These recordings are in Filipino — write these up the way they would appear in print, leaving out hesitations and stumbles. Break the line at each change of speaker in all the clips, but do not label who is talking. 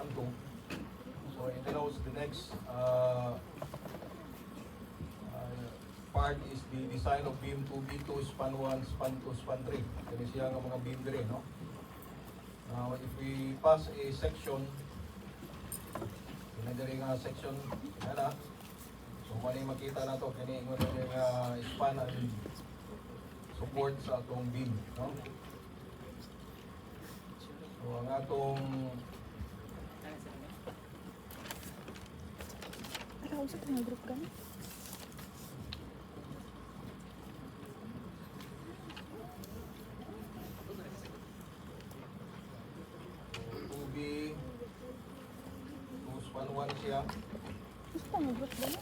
span 2. So it allows the next part is the design of beam 2B2, span 1, span 2, span 3. Kani siya nga mga beam dire, no? Now, if we pass a section, pinadiri nga section, na. So, kung ano makita na to, kani mo nga span and support sa atong beam, no? So, ang atong
Kausap ng group ka na?
span 1 siya.
Gusto mo group ka na?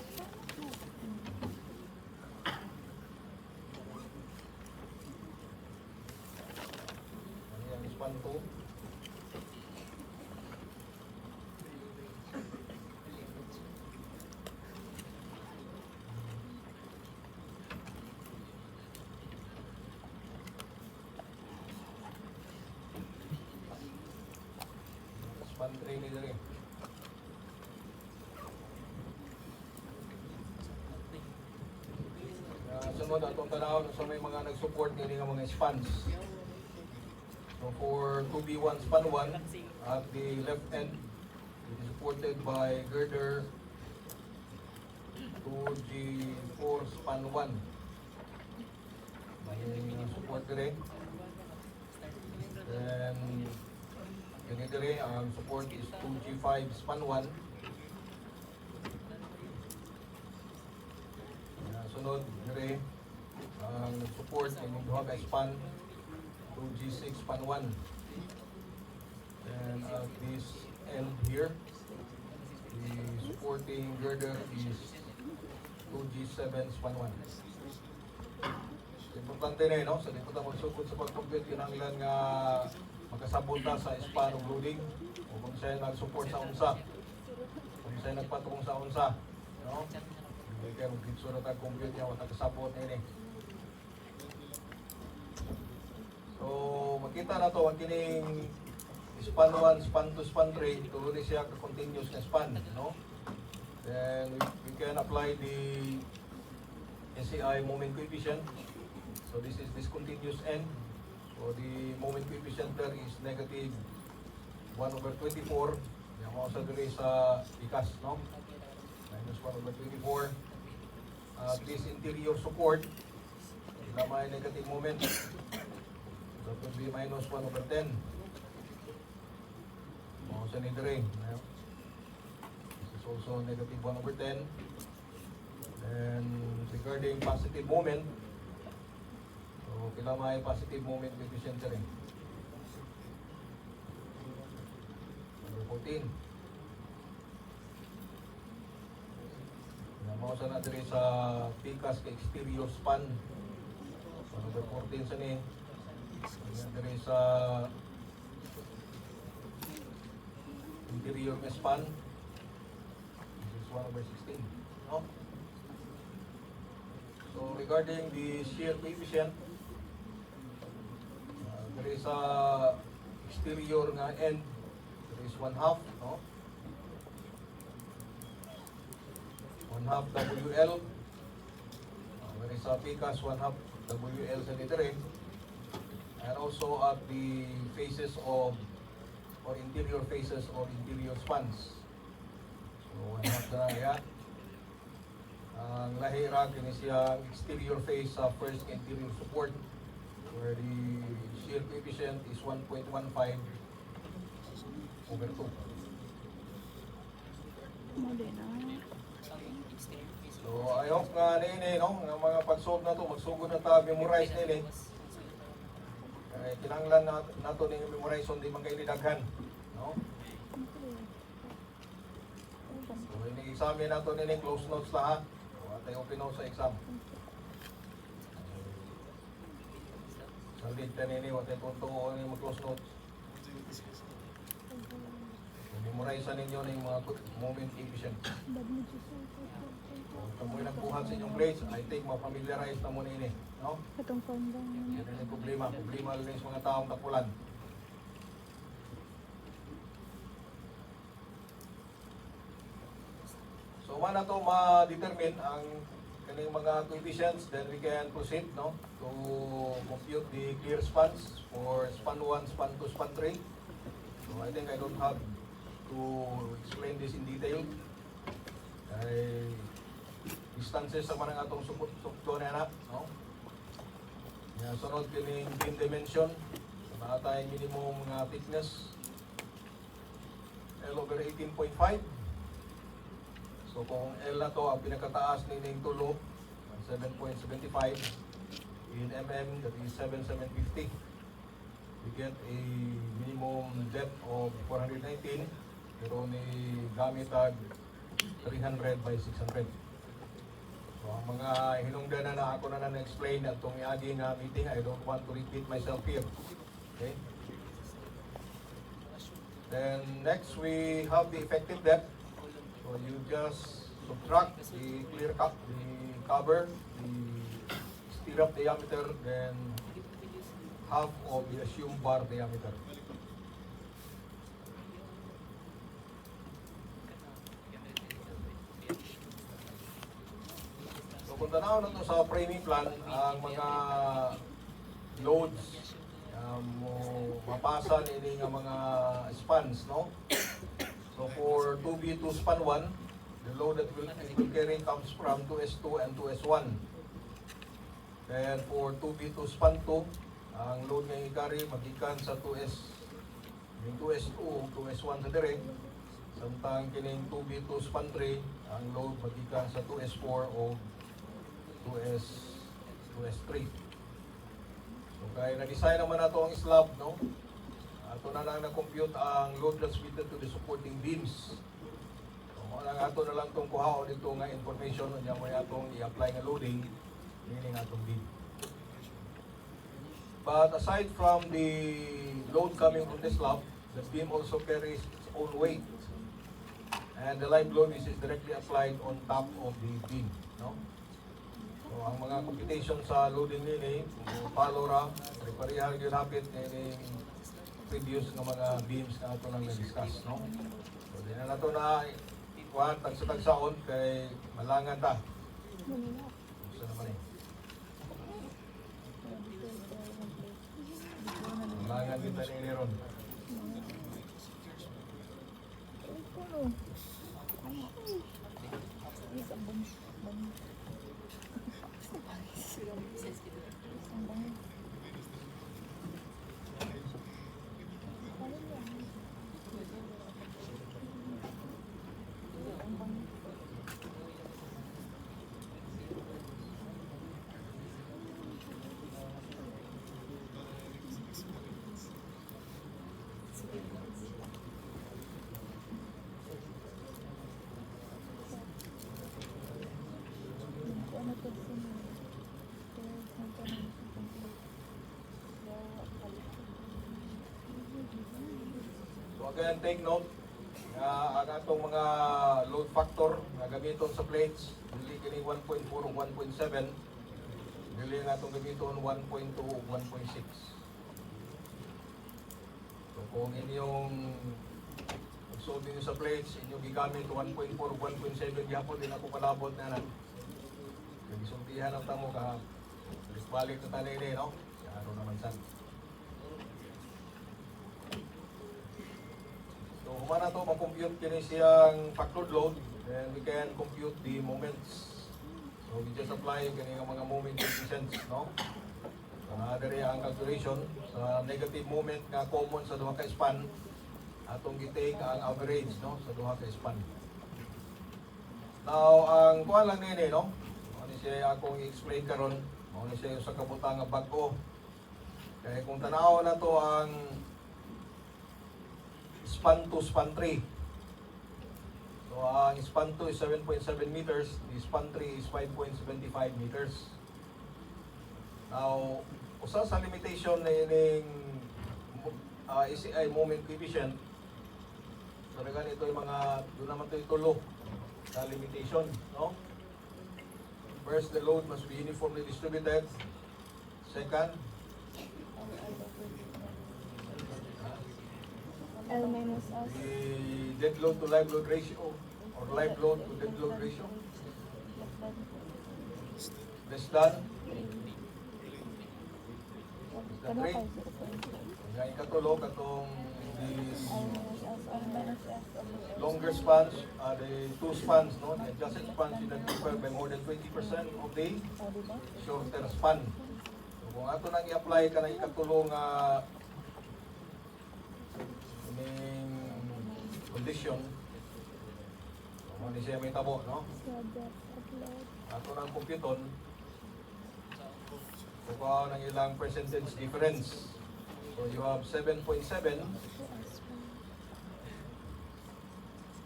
Ano yan, span 2. Span 3 nila rin. Sunod atong tanaw sa may mga nag-support nila nga mga spans. So for 2B1 span 1 at the left end, it is supported by girder 2G4 span 1. May support rin. Then ganito rin, ang support is 2G5 span 1. Sunod rin, ang support ay magduha ka span 2G6 span 1. And at this end here, the supporting girder is 2G7 span 1. Importante na no? Sa dito tayo magsugod sa pag-compute, kinanglan nga makasabot na sa span of loading o kung siya nag-support sa unsa, kung siya nagpatong sa unsa, no? Hindi kayo mag-gitso na tag-compute niya, wala kasabot na yun. So, makita na to, ang kining span 1, span 2, span 3, tuloy siya ka-continuous na span, no? Then, we can apply the SCI moment coefficient. So, this is discontinuous end. So, the moment coefficient there is negative 1/24. Yan mo sa tuloy sa ikas, no? Minus 1/24. This interior support, sila may negative moment. So, it will be minus 1/10. O, sa nidre. This is also negative 1/10. And regarding positive moment, so, kila may positive moment coefficient rin. Number 14. Mausa na diri sa pikas ka exterior span. So, number 14 sa ni. Ayan diri sa interior nga span. This is 1/16. No? So regarding the shear coefficient, diri sa exterior nga end, there is 1/2, no? 1/2 WL. There is a PCAS 1/2 WL sa litere. And also at the faces of or interior faces or interior spans. So 1/2 na yan. Ang lahira kini siyang exterior face sa first interior support where the shear coefficient is 1.15/2.
Muli na.
So I hope nga nini, no, nga mga pag-solve na to, magsugod na ta, memorize nini. Kaya kinanglan nato ning memorize hindi man kayo nidaghan, no? So ini examine nato nini close notes la ha. O atay open notes sa exam. Salit ta nini watay tunto ni mo close notes. Memorize ninyo ning mga moment coefficient. Kung mo'y nagbuhat sa inyong grades, I think ma-familiarize na mo na ini, no?
Katong phone lang.
Yan yung problema lang sa mga taong tapulan. So man na to ma-determine ang kaning mga coefficients, then we can proceed no to compute the clear spans for span 1, span 2, span 3. So I think I don't have to explain this in detail. Ay distances sa manang atong sukto na anak, no? Yan, sunod kining beam dimension. So naatay minimum nga thickness L over 18.5. So kung L na to ang pinakataas nining tulo, 7.75 in mm, that is 7,750. We get a minimum depth of 419, pero ni gamit tag 300 by 600. So ang mga hinungdan na ako na na-explain at itong iagi nga meeting, I don't want to repeat myself here. Okay? Then next we have the effective depth. So you just subtract the clear cap, the cover, the stirrup diameter, then half of the assumed bar diameter. So kung tanaw na to sa framing plan, ang mga loads mapasa nini nga mga spans, no? So for 2B2 span 1, the load that it will carry comes from 2S2 and 2S1. Then for 2B2 span 2, ang load nga i-carry magikan sa 2S, yung 2S2 o 2S1 sa direct. Samtang kining 2B2 span 3, ang load magikan sa 2S4 o 2S3. So kaya na-design naman nato ang slab, no? Ato na lang na-compute ang load transmitted to the supporting beams. So ato na lang itong kuhaon dito nga information na may atong i-apply nga loading, meaning atong beam. But aside from the load coming from the slab, the beam also carries its own weight. And the live load is directly applied on top of the beam, no? So ang mga computation sa loading nini, follow ra, pareha gyud hapit ni previous nga mga beams na ato nang na-discuss, no? So di na nato na ikuan tagsa-tagsaon kay malangan ta. Gusto naman eh. Malangan kita ni ron. So again, take note, ang atong mga load factor na gamiton sa plates, dili kini 1.4 o 1.7, dili nga atong gamiton 1.2 o 1.6. So kung inyong solve niyo sa plates, inyong gigamit 1.4 o 1.7, yapon din ako palabot na na. Nagisultihan ang tamo ka, balik na tanay no? Ano naman san. So humana to mag-compute kini siyang factor load, then we can compute the moments. So we just apply kini nga mga moment coefficients, no? So diri ang calculation sa negative moment nga common sa duha ka span, atong gi-take ang average, no, sa duha ka span. Now ang kuha lang nini, no? Ano siya akong i-explain karon, ano siya sa kabutang nga bag-o. Kaya kung tanaw na to ang span 2, span 3. So ang span 2 is 7.7 meters, the span 3 is 5.75 meters. Now, usa sa limitation na ining ACI moment coefficient, so nagan ito yung mga, doon naman ito itulo sa limitation, no? First, the load must be uniformly distributed. Second,
L minus S.
the dead load to live load ratio or live load to dead load ratio?
Less than
Less than 3. Ngayon katulog atong the longer spans, the two spans, no? The adjusted spans should not differ by more than 20% of the shorter span. So, kung ato nang i-apply ka ng ikatulong ining condition, kung ano siya may tabo, no? Ato nang computon, kung ng ilang percentage difference. So you have 7.7,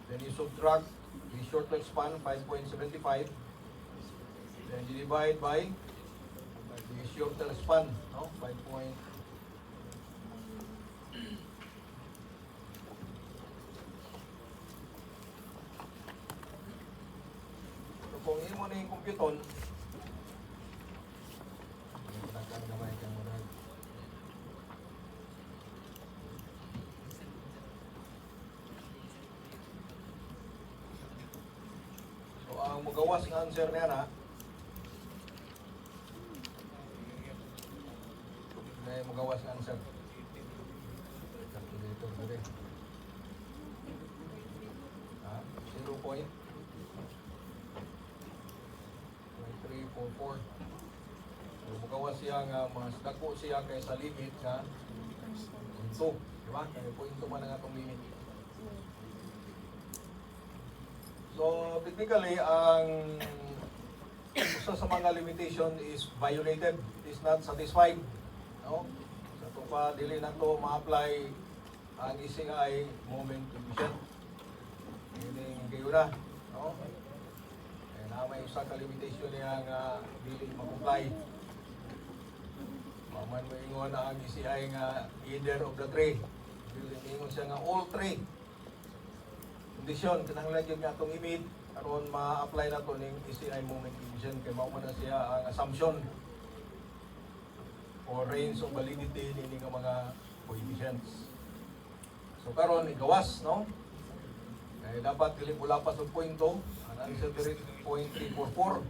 then you subtract the shorter span, 5.75, then you divide by the shorter span, no? 5. So kung imo na yung computon, ang magawas ng answer niya na may magawas ng answer calculator na rin 0.344 so magawas siya nga mas dako siya kaysa limit nga punto, diba? Kaya punto man ang atong limit. So, technically, ang isa sa mga limitation is violated, is not satisfied. No? Sa ito pa, dili na ito ma-apply ang ECI moment coefficient. Hindi kayo na. No? Kaya na may isa ka limitation niya nga dili ma-comply. Maman mo ingon na ang ECI nga either of the three. Dili ingon siya nga all three. Kondisyon, kinahanglan yun nga itong imid aron ma-apply na ito ng ECI moment coefficient kaya mao na siya ang assumption or range of validity ng mga coefficients. So karon igawas, no? Kaya dapat dili mo lapas og pointo, ang answer diri 0.344.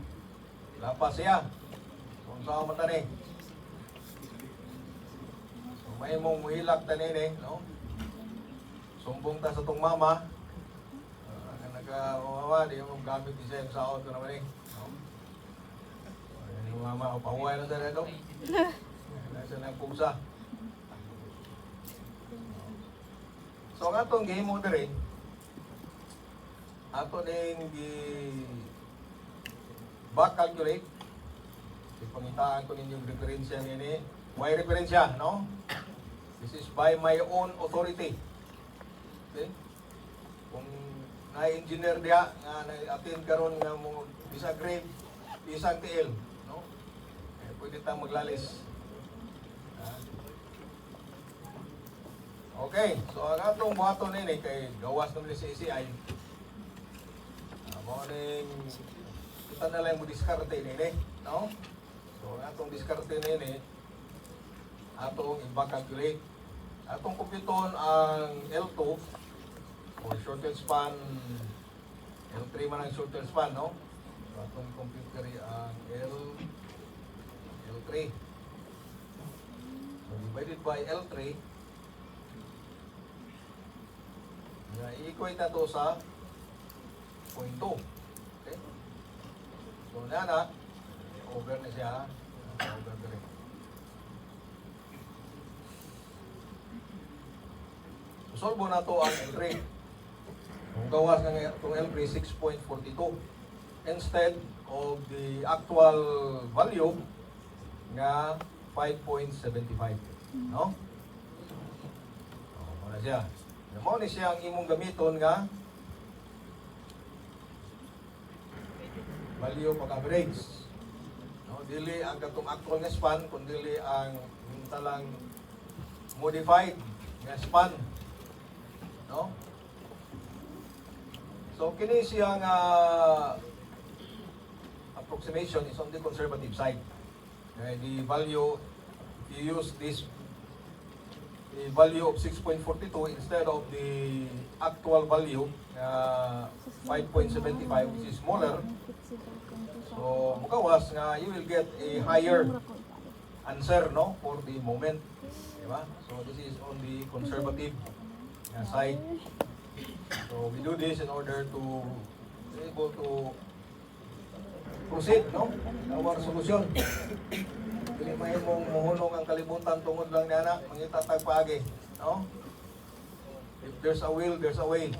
Lapas siya. So unsa man tani? So may mong muhilak tani no? Sumbong ta sa tong mama. Mama, di mo gamit di sa auto naman eh. No? Yung mama, pahuway na sa redo. Nasa ng pusa. So, ang atong game mo rin, ato din back calculate. Ipangitaan ko ninyong referensya nini. Why referensya, no? This is by my own authority. Okay? Kung na-engineer diya nga na-attend karon nga mo bisag grade, bisag TL, no? Eh, pwede tayong maglalis. Okay, so ang atong buhaton nini kay gawas naman si ECI. Mo ning kita na lang mo diskarte nini, no? So ang atong diskarte nini atong i-back calculate. Atong computon ang L2 or shorter span, L3 man ang shorter span, no? So, atong computer ang L3. So, divided by L3, i-equate na to sa 0.2. Okay? So, na over na siya. Over na rin. So, solve na to ang L3. Kung gawas ng itong L3, 6.42 instead of the actual value nga 5.75. No? Muna siya. Mo ni siya ang imong gamiton nga value pag-average. No? Dili ang katong actual nga span, kundi ang talang modified nga span. No? So, kini siyang approximation is on the conservative side. The value, if you use this the value of 6.42 instead of the actual value 5.75, which is smaller. So mukawas nga you will get a higher answer, no, for the moment, di ba? So this is on the conservative side. So we do this in order to be able to proceed, no, our solution. Dili may mong muhunong ang kalibutan tungod lang ni anak, mangita tag paagi, no? If there's a will, there's a way.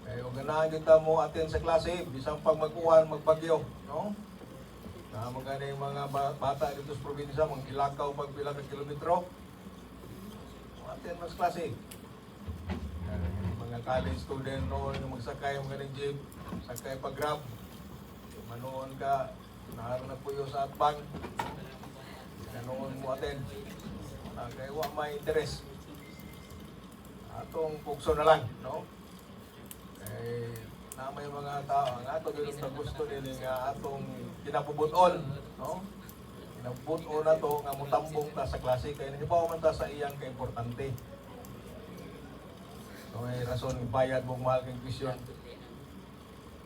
Kaya kung ganahan kita mo attend sa klase, bisang pag mag-uwan, magbagyo, no? Na magana yung mga bata dito sa probinsya, mga ilakaw pag pila ka kilometro, attend mo sa klase. Mga college student noon, yung magsakay yung ganing jeep, sakay pag grab, manoon ka, naroon na puyo sa atbang, ganoon mo attend. Kaya wa may interest. Atong pukso na lang, no? Na may mga tao nga ato gyud sa gusto nila nga atong kinapubuton, no? Kinapubuton na to nga mutambong ta sa klase kay nahibaw man ta sa iyang kaimportante. So may rason bayad mong mahal kang tuition.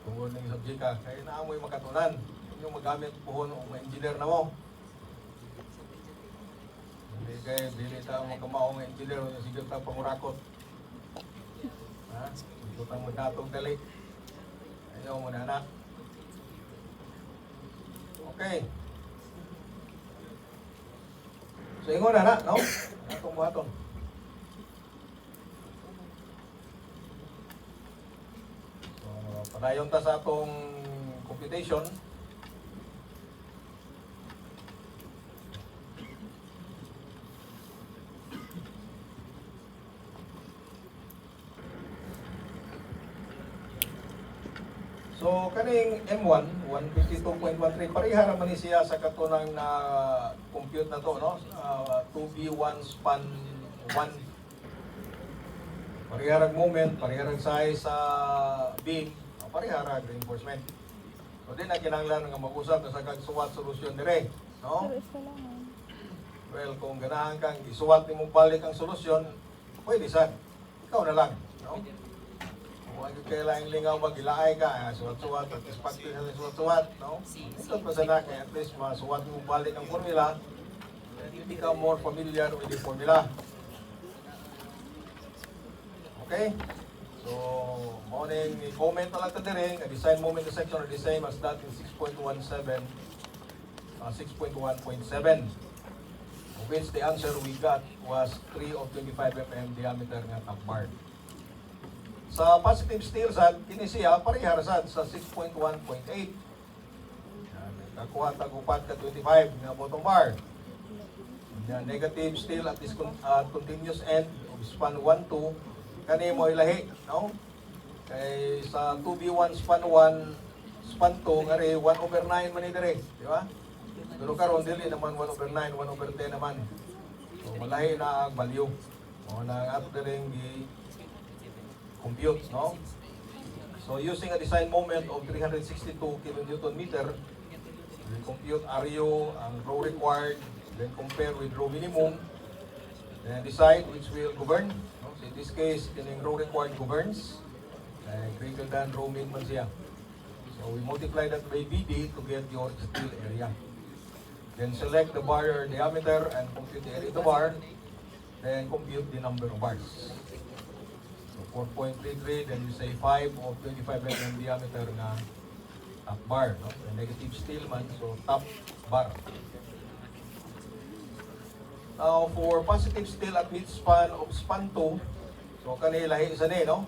Tungod ning subject ka kay naamoy makatunan, yung magamit puhon og engineer na mo. Hindi kay dili ta makamao nga engineer sige ta pangurakot. Ha? Tutang mo datong dali. Ayaw mo na anak. Okay. So ingon na na, no? Atong buhaton. So padayon ta sa atong computation. So kaning M1 152.13 pareha ra man ni siya sa katunang na compute na to, no? 2B1 span 1. Pareha ra moment, pareha ra size sa beam, pareha ra reinforcement. So din na kinahanglan nga mag-usab sa kag suwat solusyon dire, no? Well, kung ganahan kang isuwat nimo balik ang solusyon, pwede sad. Ikaw na lang, no? Huwag kailangan lingaw mag-ilaay ka, suwat-suwat, at least pag-pin sa suwat-suwat, no? Ito pa sana, kaya at least masuwat mo balik ang formula, and you become more familiar with the formula. Okay? So, morning, comment na lang ito din, a design moment section are the same as that in 6.17, 6.1.7, which the answer we got was 3 of 25 mm diameter nga top bar. Sa positive steel sad, kini siya parehara sad sa 6.1.8. Kakuha tagupat ka 25 nga bottom bar. Yan, negative steel at this continuous end of span 1, 2, kani mo ilahi, no? Kay sa 2B1 span 1, span 2, ngari 1/9 man ni dire, di ba? Pero karon dili naman 1/9, 1/10 naman. So malahi na ang value. O na ato diring compute, no? So using a design moment of 362 kN meter, we compute RU, ang row required, then compare with row minimum, then decide which will govern. No? So in this case, kining row required governs, greater than row min man siya. So we multiply that by BD to get your steel area. Then select the bar diameter and compute the area of the bar, then compute the number of bars. 4.33, then you say 5 of 25 mm diameter na top bar, no? So negative steel man, so top bar. Now, for positive steel at mid span of span 2, so kanilahi isa ni, no?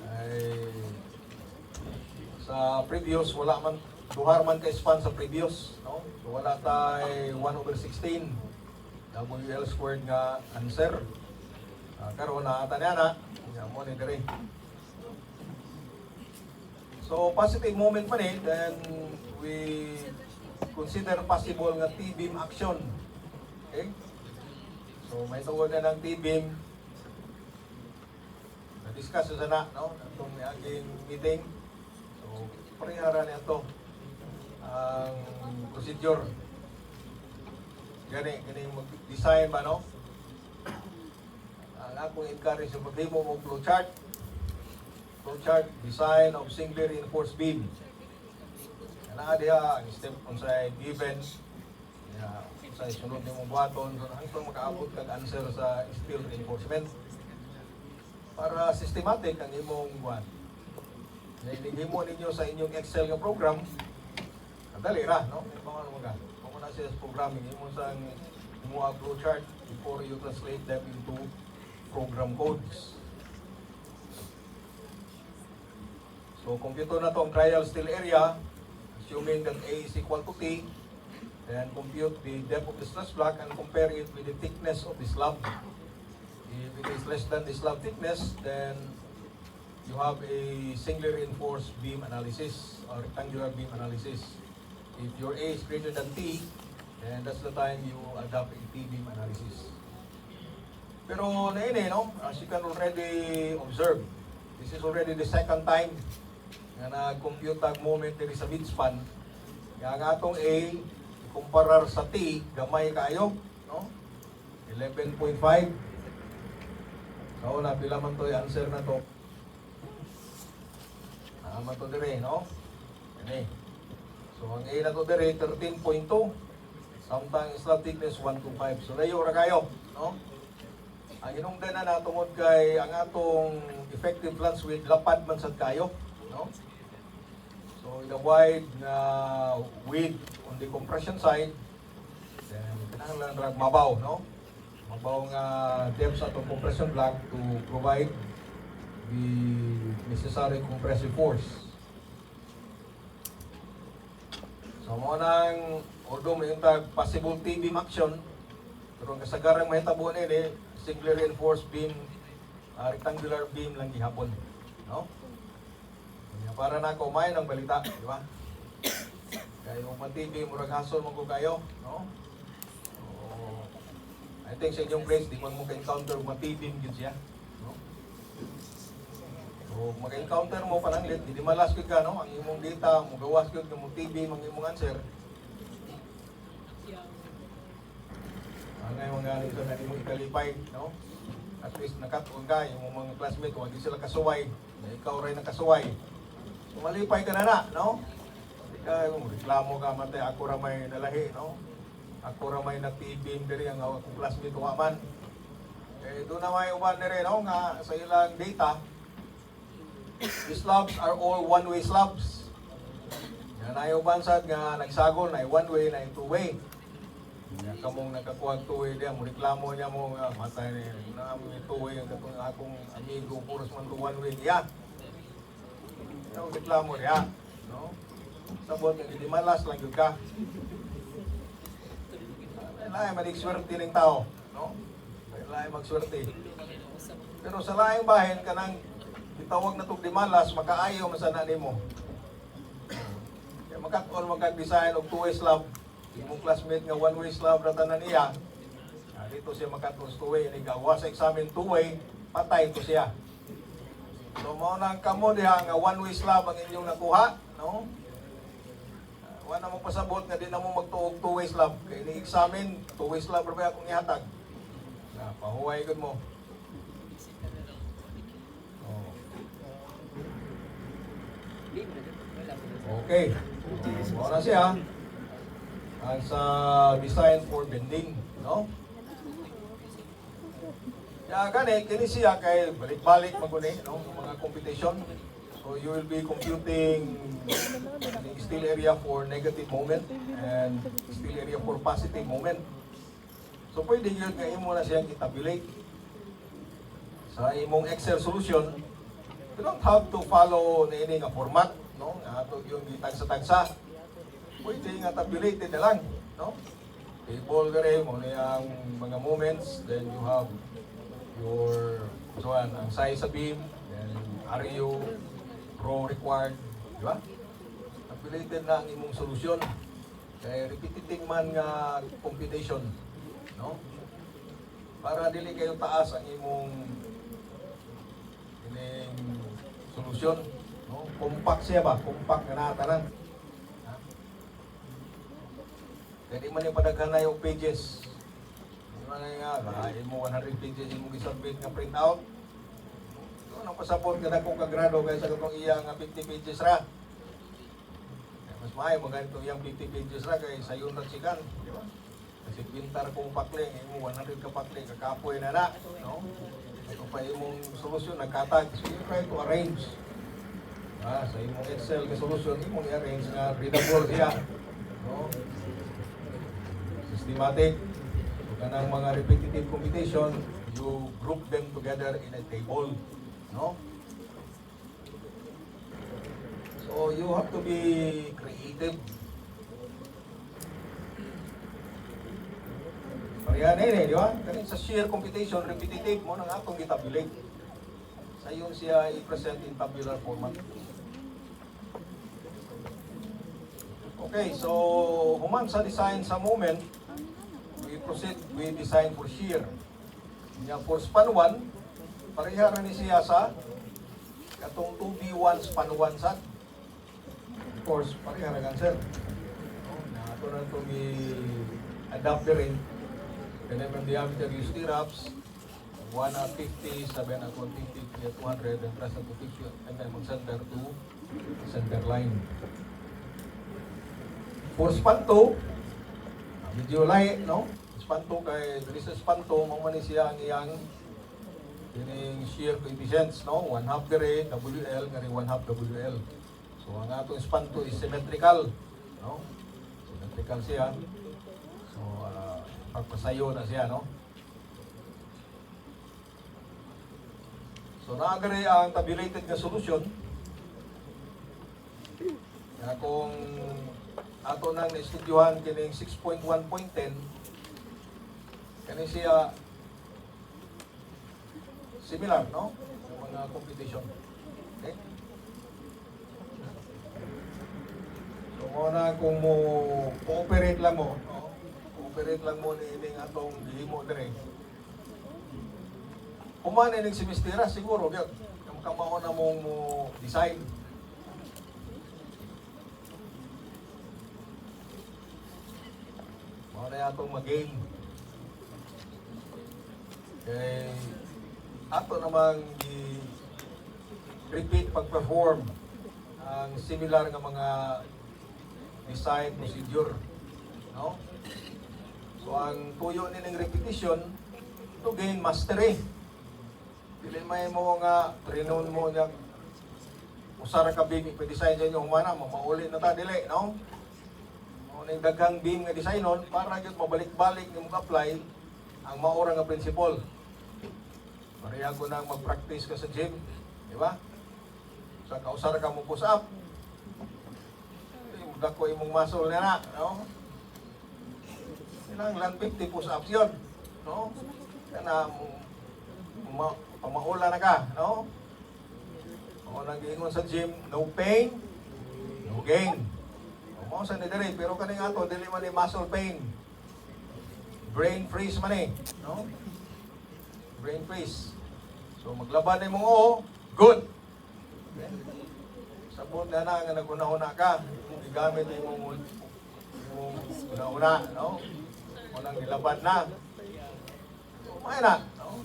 Ay, sa previous, wala man, duhar man kay span sa previous, no? So wala tay 1/16 WL squared nga answer. Karon na ata niya na. Monitoring. So positive moment pa ni, then we consider possible nga T-beam action. Okay? So may tawag na ng T-beam. Na-discuss sa na, no? Itong aking meeting. So parehara niya ito ang procedure. Gani mag-design ba, no? ang akong encourage sa paghimo mo flowchart. Flowchart, design of singly reinforced beam. Naa diha ang step kung sa given. Sa sunod ni mong buhaton, hanggang makaabot kag answer sa steel reinforcement. Para systematic ang imong buhat. Nilihimo ninyo sa inyong Excel nga program, dali ra, no? Paano mo ka? Kung na siya sa programming, imo sa imo ang flowchart before you translate them into program codes. So, compute na to ang trial steel area, assuming that A is equal to T, then compute the depth of the stress block and compare it with the thickness of the slab. If it is less than the slab thickness, then you have a singly reinforced beam analysis or rectangular beam analysis. If your A is greater than T, then that's the time you adopt a T-beam analysis. Pero naini, no? As you can already observe, this is already the second time na nag-compute ang moment diri sa midspan. Kaya ang atong A, kumparar sa T, gamay kayo, no? 11.5. So, napila man to yung answer na to. Naman to dire, no? Yan eh. So, ang A na to dire, 13.2. Samtang slab thickness, 125. So, layo ra kayo, no? Ang inungdan na natungod kay ang atong effective flange width, lapad man sad kayo, no? So, the wide na width on the compression side, then kinahanglan ra mabaw, no? Mabaw nga depth sa atong compression block to provide the necessary compressive force. So, mo nang although may tag possible T-beam action, pero ang kasagarang mahitabo nini singly reinforced beam, rectangular beam lang gihapon, no? Para na ako may ng balita, di ba? Kaya yung matibig, murag hasol mo ko kayo, no? So, I think sa inyong place, di man mo ka-encounter matibig yun siya, no? So, maka-encounter mo pananglit, di malas ka, no? Ang imong data, magawas ka, ng matibig, ang imong answer. Ang mga ganito na imong ikalipay, no? At least nakatuon ka, yung mga classmate, huwag di sila kasuway, na ikaw rin nakasuway. Malipay ka na, no? Kung reklamo ka matay, ako ra may nalahi, no? Ako ra may nag-TBM diri ang akong classmate ko man. Doon na may uban diri, no? Nga sa ilang data, the slabs are all one-way slabs. Nga na yung bansad nga nagsagol na one-way na two-way. Nga kamong nakakuha two-way diya, mo reklamo niya mo nga matay na two-way ang akong amigo, puros man to one-way niya. Yung reklamo niya, no? Sabot nga, hindi malas lang yun ka. Lain magswerte ng tao, no? Lain magswerte. Pero sa laing bahin, kanang itawag na itong di malas, makaayaw masana ni mo. Kaya makatol magkag-design og two-way slab. Yung classmate nga one-way slab ratanan niya, dito siya makatol sa two-way. Gawa sa examen two-way, patay to siya. So, mo nang kamo diha nga one-way slab ang inyong nakuha, no? Wala mo pasabot nga di na mo magtuog two-way slab. Kaya ni-examine, two-way slab ra ba akong ihatag? Pahuway gud mo. Oh. Okay. So, na siya. Ang sa design for bending, no? Ya gani kini siya kay balik-balik maguni no mga computation. So you will be computing the steel area for negative moment and steel area for positive moment. So pwede yun nga imo na siyang i-tabulate sa imong Excel solution. You don't have to follow na ini nga format, no? Ato yung gitagsa-tagsa. Pwede nga tabulated na lang, no? Table gare mo na ang mga moments, then you have your ang size sa beam, then RU, row required, di ba? Tabulated na ang imong solusyon. Kaya repetitive man nga computation, no? Para dili kayo taas ang imong ining solusyon, no? Compact siya ba? Compact nga natanan. Kaya di man yung padaghan na yung pages. na nga, lahain mo 100 pages mo gisubmit nga print out. Ito nang pasaport ka na kung kagrado kaya sa katong iya nga 50 pages ra. Mas maayo mo ganito iyang 50 pages ra kay sayon ra sikan, di ba? Kasi pintar kong pakling, imo 100 ka pakling, kakapoy na na, no? Ito pa imong solusyon, nagkatag. So you try to arrange. Sa imong Excel ka solusyon, imong i-arrange nga readable siya. No? Systematic. So kanang mga repetitive computation, you group them together in a table. No? So you have to be creative. Pareha na yun, di ba? Kasi sa sheer computation, repetitive mo nang atong gitabulate. Sa yun siya i-present in tabular format. Okay, so human sa design sa moment, we proceed with design for shear. Nya for span 1, pareha ra ni siya sa katong 2B1 span 1 sad. Of course, pareha ra answer. Na ato na to i-adapt rin. Whenever the diameter you stirrups, 1 at 50, 7 at 150, 3 at 200, and rest at 250, and then from center to center line. For span 2, medyo light, no? Span 2 kay, dili sa span 2, mamani siya ang iyang kining shear coefficients, no? 1/2 dire, WL, ngari 1/2 WL. So, ang atong span 2 is symmetrical, no? Symmetrical siya. So, pagpasayo na siya, no? So, naagari ang tabulated na solusyon. Kaya kung ato nang na-estudyuhan kining 6.1.10, kani siya similar, no? Yung mga computation. Okay? So, muna kung mo cooperate lang mo, no? Cooperate lang mo ni ining atong gihimo dire. Human ining semestera siguro gyud yung kamao na mong mo design. Mao na atong mag-game. Kay ato namang repeat pag-perform ang similar nga mga design procedure, no? So ang tuyo nining repetition to gain mastery. Dili may mo nga trinon mo niya usara ka beam i-design sa inyo humana mauli na ta dili, no? Mo ning daghang beam nga designon para gyud mabalik-balik nimo apply ang maura nga principle. Pareha ko nang mag-practice ka sa gym, di ba? Sa kausara ka mo push up. Dako imong muscle na, no? Ilang 50 push-ups yun, no? Kana pamaula na ka, no? O nang giingon sa gym, no pain, no gain. O mo sa ni dire, pero kaning ato dili man ni muscle pain. Brain freeze man eh, no? Brain freeze. So maglaban ni mong oo, good. Okay? Sabon na nga naguna-una ka, igamit imong una-una, no? Unang nilaban na. Umay na, no?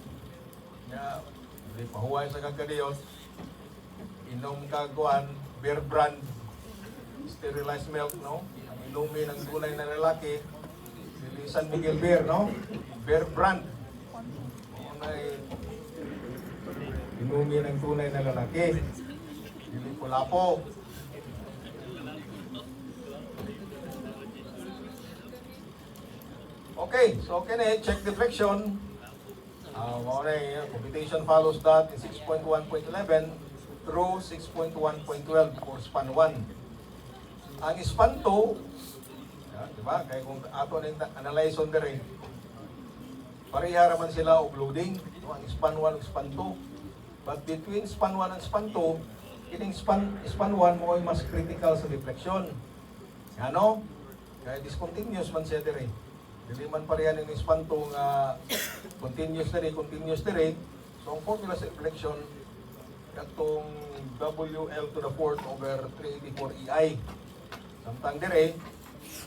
Kaya, hindi pahuway sa kagkadiyot. Inom ka kuan, Bear Brand, sterilized milk, no? Ang ilumi ng tunay na lalaki, si San Miguel Bear, no? Bear Brand. Unay, inumi ng tunay na lalaki. Dili po lapo. Okay, so kini check deflection. Computation follows that in 6.1.11 through 6.1.12 for span 1. Ang span 2, di ba? Kaya kung ato ning analyze on the rate, pareha raman sila og loading, no? Ang span 1 ug span 2. But between span 1 and span 2, kining span 1 mo ay mas critical sa deflection. Ano? Kaya discontinuous man siya dire. Dili man pareha ning span 2 nga continuous dire. So ang formula sa deflection katong WL to the 4th over 384 EI. Samtang dire,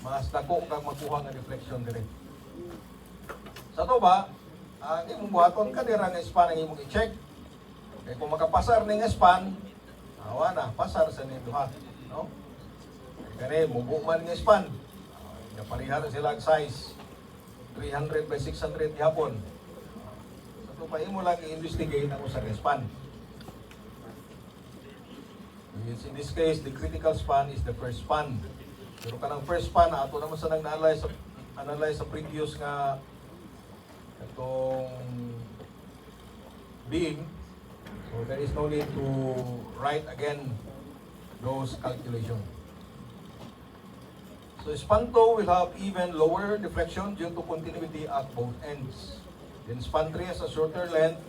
mas dako kang makuha nga deflection dire. Sa to ba, ang imong buhaton ka dira nga span ang imong i-check. Kaya kung makapasar ning span, awa na, pasar sa ning duha, no? Kani mubo man nga span. Naparihan sila ang size 300 by 600 gihapon. Sa to pa imo lang i-investigate ang usa ka span. In this case, the critical span is the first span. Pero kanang first span, ato naman sa nag-analyze sa previous nga itong beam. So there is no need to write again those calculations. So span 2 will have even lower deflection due to continuity at both ends. Then span 3 has a shorter length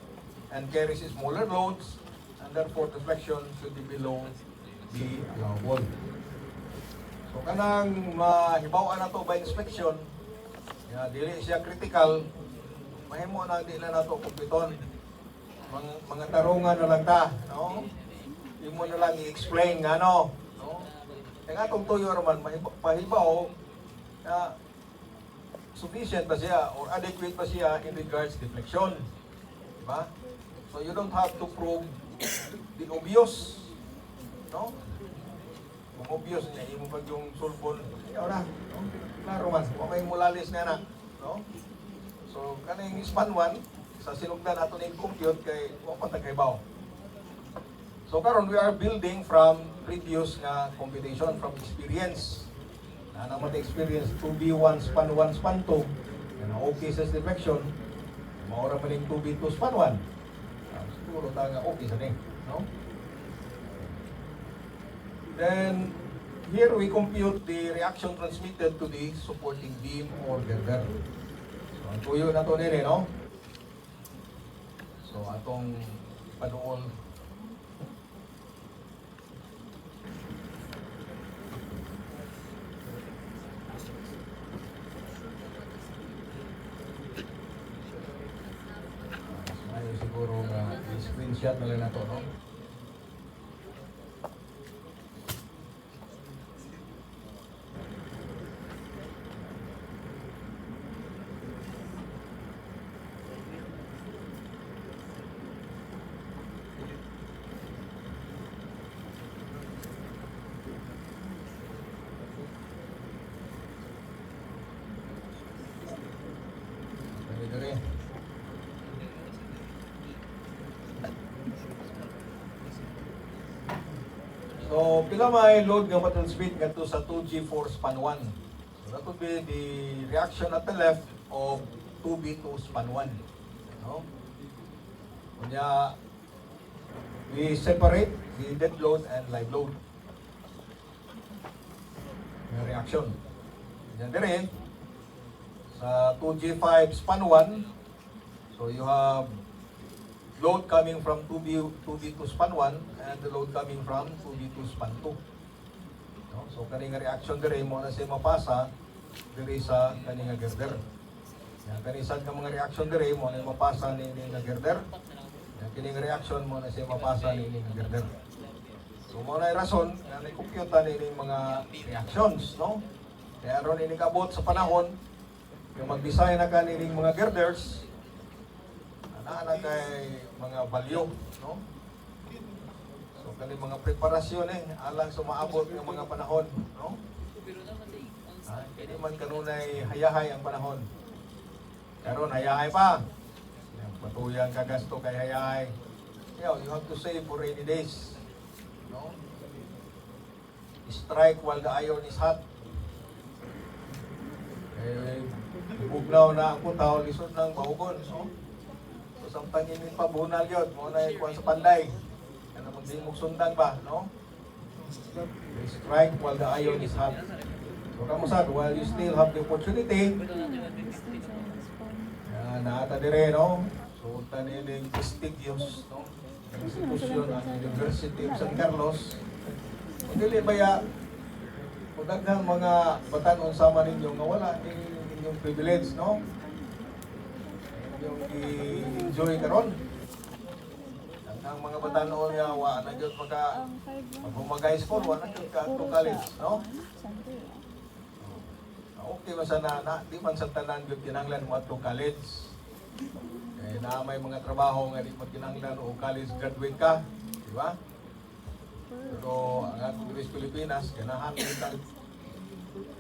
and carries smaller loads, and therefore deflection should be below the allowable. So kanang mahibaw na to by inspection, dili siya critical, mahimo na di na nato kumpiton. Mga tarungan na lang ta, no? Imo na lang i-explain nga no. Kaya nga itong tuyo naman, pahibaw na sufficient ba siya or adequate ba siya in regards deflection. Diba? So you don't have to prove the obvious. No? Kung obvious niya, imo pag yung sulfon, yaw na. No? Klaro man, okay mulalis nga na. No? So, kaning span 1, sa sinugdan nato ni compute kay wala tagaybaw. So karon we are building from previous nga computation from experience. Na naman experience 2B1 span 1 span 2. Yan ang okay sa deflection. Maura man yung 2B2 span 1. Siguro nga okay sa ning, no? Then here we compute the reaction transmitted to the supporting beam or girder. So ang tuyo na to nila, no? So atong panuol siguro nga i-screenshot na lang na to, no? Dali. So, pila may load nga matransmit ngadto sa 2G4 span 1. So, that would be the reaction at the left of 2B2 span 1. No? Kunya, we separate the dead load and live load. Yung reaction. Yan din sa 2G5 span 1, so you have load coming from 2B2 span 1 and the load coming from 2B2 span 2. No? So kaning reaction dire mo na siya mapasa dire sa kaning girder. Yan kanisad nga mga reaction dire mo na mapasa ni nga girder. Yan kining reaction mo na siya mapasa ni nga girder. So mo na rason nga na-compute ni mga reactions, no? Kaya ron ini kabot sa panahon yung mag-design na kanilang mga girders, ana kay mga value, no? So kanilang mga preparasyon alang sumaabot ng mga panahon, no? Hindi man kanunay hayahay ang panahon. Karon hayahay pa. Patuyang kagasto kay hayahay. You have to save for rainy days, no? Strike while the iron is hot. Bugnaw na ang puntaw, lisod ng bahugon, no? So, samtang init pa, bunal yun, muna yung sa panday. Kaya magdimog sundan ba, no? They strike while the iron is hot. So, kamusad, while you still have the opportunity, naata dire, no? So, taniling prestigious, no? Institusyon ang University of San Carlos. Kung dili ba ya, kung daghang mga batanon sama ninyo nga wala yung privilege, no? Yung i-enjoy karon. Ang mga batanon nga wa na jud pag humagay school, wa na jud ka to college, no? di man sa di man sa tanan gyud kinahanglan mo atong college. Eh na may mga trabaho nga di mo kinahanglan o college graduate ka, di ba? Pero ang atong Diyos Pilipinas ganahan kita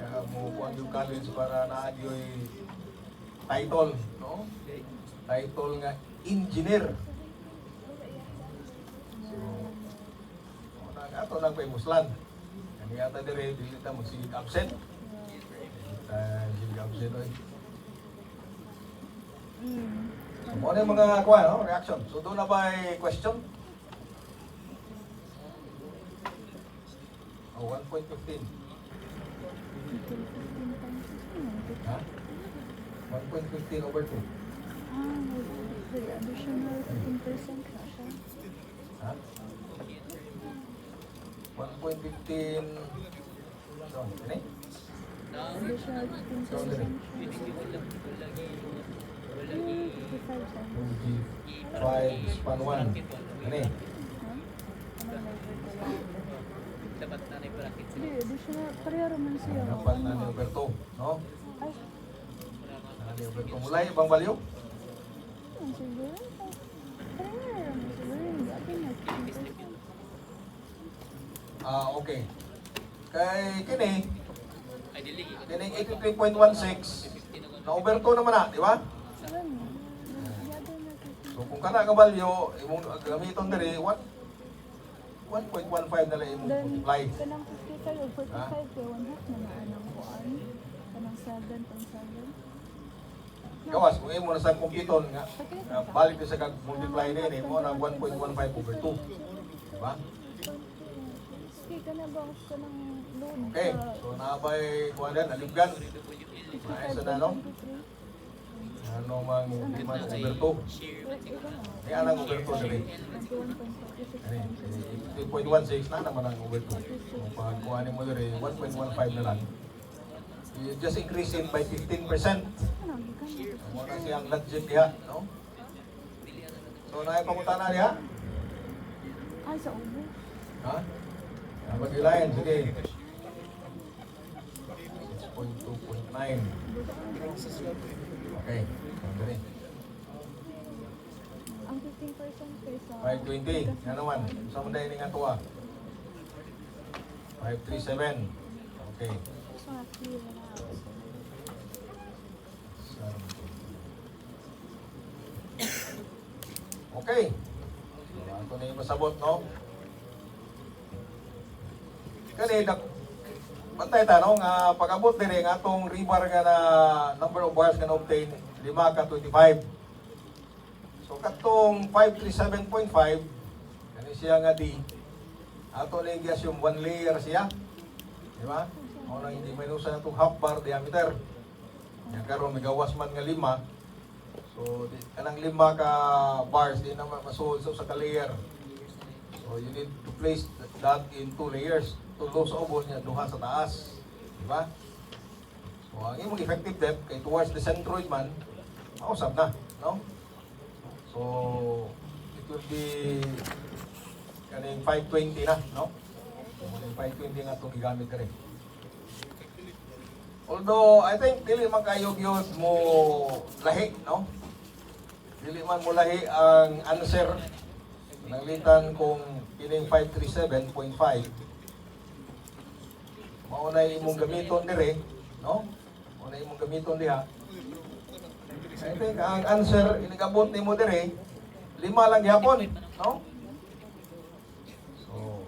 kaya mo kuan yung college para naagyoy title, no? Title nga engineer. So, ato lang pa'y muslan. Kani ata dire dili ta magsigig absent. Sigig absent oy. So, mo na yung mga kuha, no? Reaction. So, doon na ba ay question? Oh, 1.15. Ha? 1.15 over 2.
May additional 15% na siya.
Ha? 1.15. So, ini?
Additional 15% siya. 55 cents.
5 span 1. Ini?
Dapat na rin bracket.
Hindi, additional. Pareho naman siya.
Dapat na ni over 2, no?
Ay,
Na ni over 2. Mulay, ibang value?
ang siguro. Pareho naman siguro. Hindi atin na 15%.
Okay. Kay kini,
Ideally,
kini 83.16. Na over 2 naman na, di ba?
Sabi mo, yado na 15%.
So kung kana ka value, imong gamiton diri 1.15 na lang imong
Then,
multiply.
kanang 55 o 45 kaya 1/2 na anang kuan. Kanang 7.7.
Gawas kung imo na sa computer nga balik ka sa kag multiply ni mo na 1.15 over 2. Di ba?
Sige ka na ba ka ng load
Okay. So naabay kuha din alibgan. Maayos na no? Ano mang di man over 2. Ay anang over 2 diri. 3.16 na naman ang over 2. So pag kuha ni mo diri 1.15 na lang. You just increase it by 15%. Mo na siyang logic diha, no? So naipangutana na diha?
Ay, sa ubo.
Ha? Mag-ilayan, sige. 6.2.9. Okay. Dali.
Ang 15% kaysa...
520. Yan naman. Sa muna yun nga tuwa. 537. Okay.
So, clear na.
Okay. Ito na yung masabot, no? Kani, bantay tanong, pag-abot din nga itong rebar nga na number of bars nga na-obtain, 5 ka 25. So, katong 537.5, kani siya nga di, ato na yung yung 1 layer siya. Di ba? O na hindi may nusa na itong half bar diameter. Yan karon may gawas man nga 5. So, kanang 5 ka bars, di naman masuod sa ka-layer. So, you need to place that in 2 layers. Tulo sa ubos niya, duha sa taas. Diba? So, ang imong effective depth, kay towards the centroid man, mausap na. No? So, it will be kaning 520 na. No? So, kaning 520 nga itong gigamit ka rin. Although, I think, dili man kayo yun mo lahi, no? Dili man mo lahi ang answer. Nanglitan kung kining 537.5. Maunay imong gamiton dire, no? Maunay imong gamiton diha. I think ang answer inigabot nimo dire 5 lang gyapon, no? So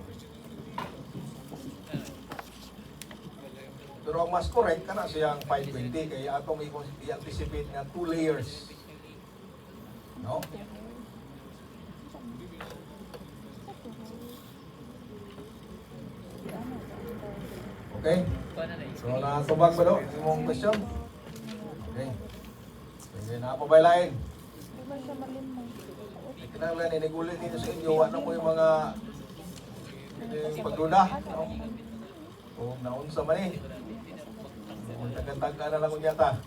pero ang mas correct kana siyang 520 kaya atong i-anticipate nga 2 layers. No? Okay? So, natubag ba do? Imong question? Okay. Sige, nakapabay
Di ba siya malimay?
Kinahanglan inigulit dito sa inyo, ano mo yung mga yung pagduda, no? O naunsa man eh. Tagantag ka na lang kung yata.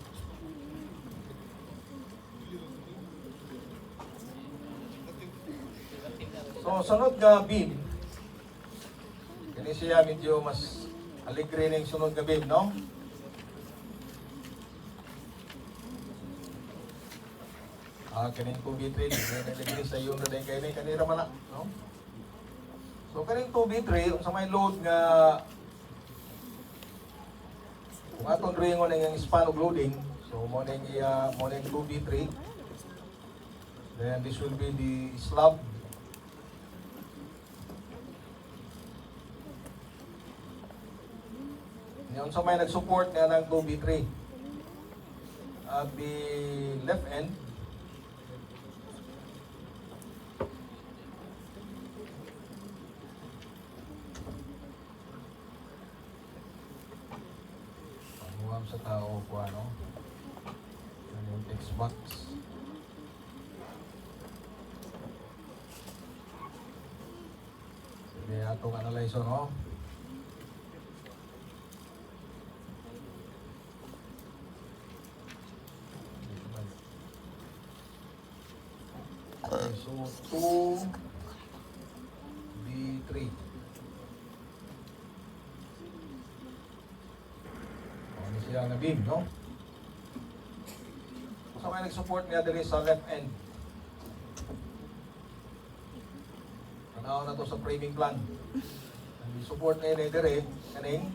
So, sunod nga beam. Kini siya medyo mas aligre na yung sunod nga beam, no? kaning 2B3 nilagay sa iyo na din kayo ni kanira man na, no? So kaning 2B3 unsa may load nga kung atong drawingon ang span of loading, so mo ning 2B3. Then this will be the slab. Ngayon sa may nag-support nga ng 2B3 at the left end, pamuham sa tao ko ano, yan yung text box. Sige atong analyzer, no? Okay, so 2B3. Ano siya na beam, no? So may nag-support niya diri sa left end. Tanaw na to sa framing plan. Ang support niya diri kaning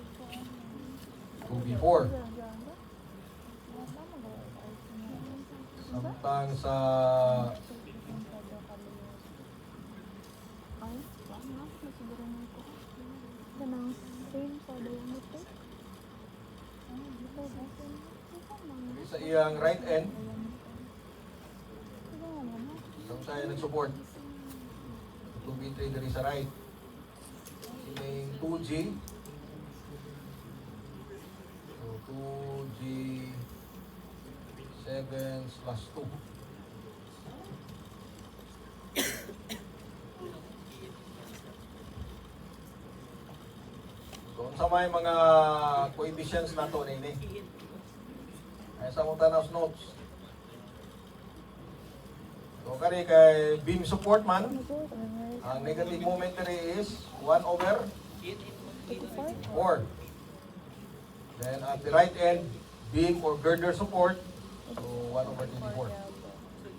2B4. Samtang sa sa iyang right end, kung saan nag-support 2B3 diri sa right, sining 2G, so 2G7/2. So sa may mga coefficients nato nini, ay sa mong tanaw notes. So kani kay beam support man, ang negative moment diri is 1/4. Then at the right end, beam or girder support, so 1/24.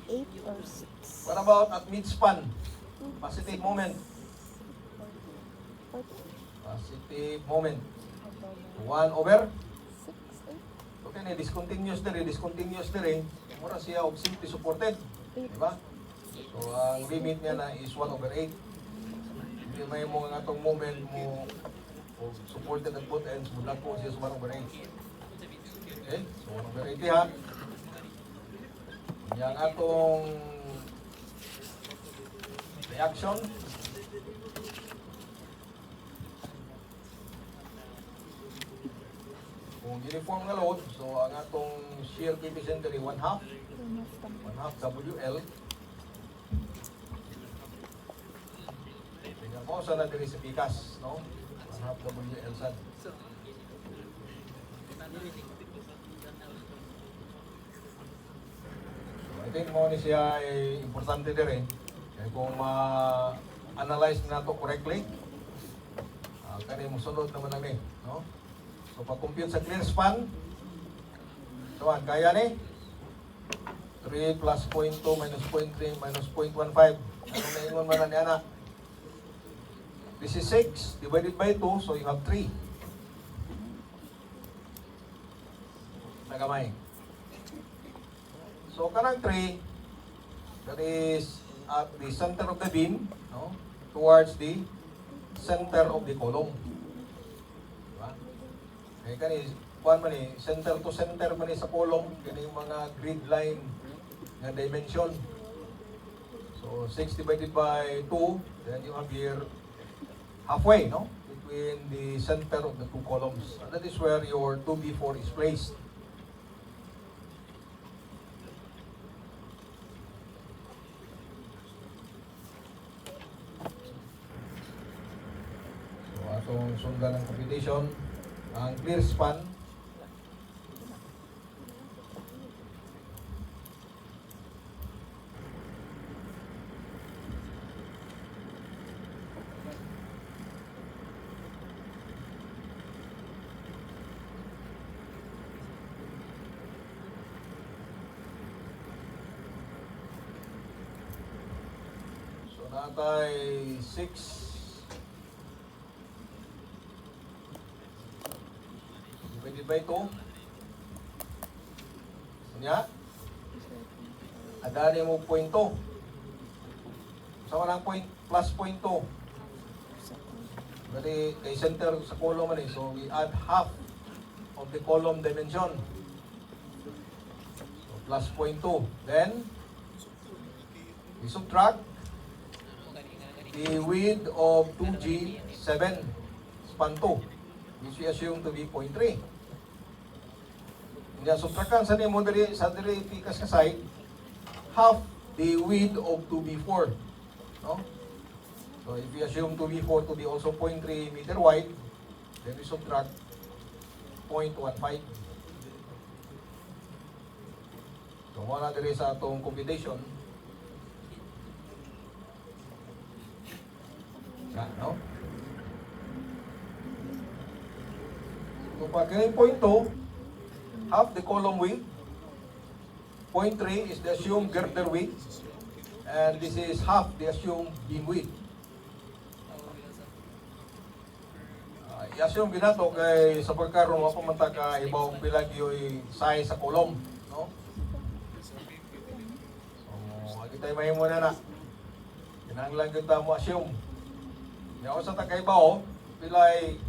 8 or 6.
What about at mid-span? Positive moment. Positive moment. 1/6.
8.
Okay na, discontinuous diri. Mura siya og simply supported. Diba? So, ang limit niya na is 1/8. Hindi may mo nga itong moment mo o supported at both ends, mula po siya sa 1/8. Okay? So, 1/8 ha. Yang atong reaction. Kung uniform nga load, so ang atong shear coefficient diri 1/2 WL. Tingnan mo sa na diri sa pikas, no? 1/2 WL sad. So, I think mo ni siya ay importante diri. Kaya kung ma-analyze nato correctly, kani mo sunod naman lang ni, no? So pag-compute sa clear span, so kaya ni 3 plus 0.2 minus 0.3 minus 0.15. Ano na ingon man ni ana? This is 6 divided by 2, so you have 3. Nagamay. So kanang 3, that is at the center of the beam, no? Towards the center of the column. Diba? Kaya kani, kuhan man eh, center to center man eh sa column, kani yung mga grid line nga dimension. So 6 divided by 2, then you have here halfway, no? Between the center of the two columns. And that is where your 2B4 is placed. So atong sundan ng computation, ang clear span, natay 6 divided by 2. Kanya, adani mo 0.2. Sa walang point, plus 0.2. Bali, kay center sa column man eh. So, we add half of the column dimension. So, plus 0.2. Then, we subtract the width of 2G 7 span 2, which we assume to be 0.3. Kaya subtrakan sa nimo diri sa diri pikas nga side half the width of 2B4, no? So if we assume 2B4 to be also 0.3 meter wide, then we subtract 0.15. So wala diri sa atong computation. No? So pag ganyan 0.2, half the column width, 0.3 is the assumed girder width, and this is half the assumed beam width. I-assume ginato kay sa pagkaroon mapamanta ka ibaw pilagyo'y size sa column, no? So, agi tayo mahimo na na. Kinahanglan kita mo assume. Yaw sa takaibaw, pilay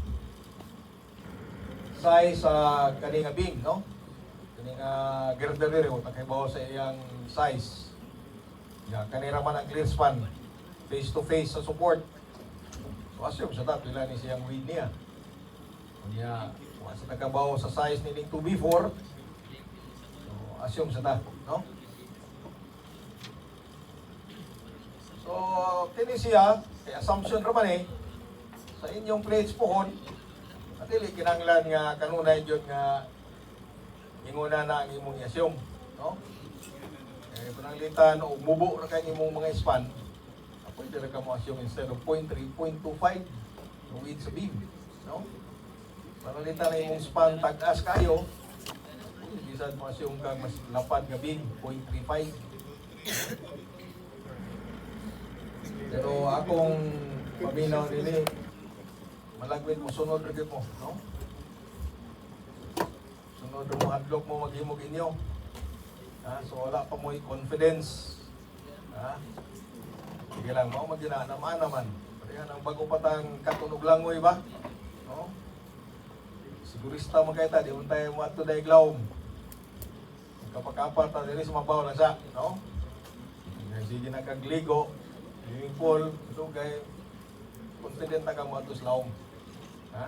size sa kaninga beam, no? Kaninga girder diri o takaibaw sa iyang size. Ya, kanira man ang clear span face to face sa support. So assume sa ta pila ni siyang width niya. Kunya, sa nagabaw sa size ni 2B4. So assume sa ta, no? So kini siya kay assumption ra man eh sa inyong plates pohon. At dili kinahanglan nga kanunay jud nga inguna na ang imong i-assume, no? Eh pananglitan o mubo ra kay imong mga span. Pwede ra ka mo assume instead of 0.3, 0.25 yung width sa beam, no? Pananglitan na imong span tag-as kayo, bisan mo assume kang mas lapad nga beam, 0.35. Pero akong paminaw nili, malagwit mo, sunod rin mo, no? Sunod mo, hadlok mo, maghimog inyo. So wala pa mo confidence. Sige lang, mo maginaanamaan naman. Kaya ang bago patang katunog langoy ba? No? Sigurista mo kayo ta, di mo tayo mo ato dahi glawm. Kapag-kapat, dili sumabaw na siya, no? Sige na kagligo, swimming pool, ito kay confident na ka mo ato sa laom. Ha?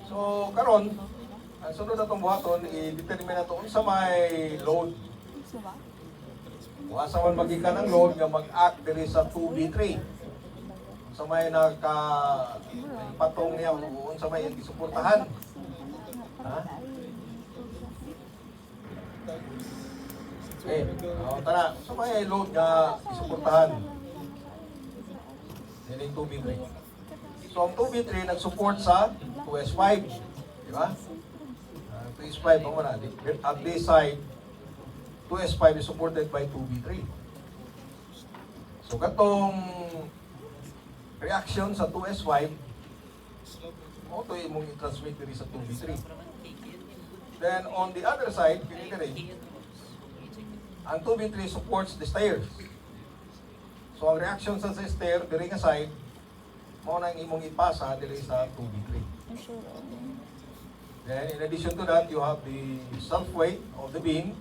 So, karon, ang sunod na itong buhaton, i-determine na ito kung sa may load. Kung asa man magikan ang load nga mag-act diri sa 2B3. Kung sa may patong niya, kung sa may isuportahan. Ha? Okay, tara, sa may load nga isuportahan. Yan yung 2B3. So, ang 2B3 nag-support sa 2S5. Di ba? 2S5, mo na. At this side, 2S5 is supported by 2B3. So, katong reaction sa 2S5, mo ito imong i-transmit diri sa 2B3. Then, on the other side, pinigari, ang 2B3 supports the stairs. So, ang reaction sa stair, diri nga side, mo na imong ipasa diri sa 2B3. Then, in addition to that, you have the self-weight of the beam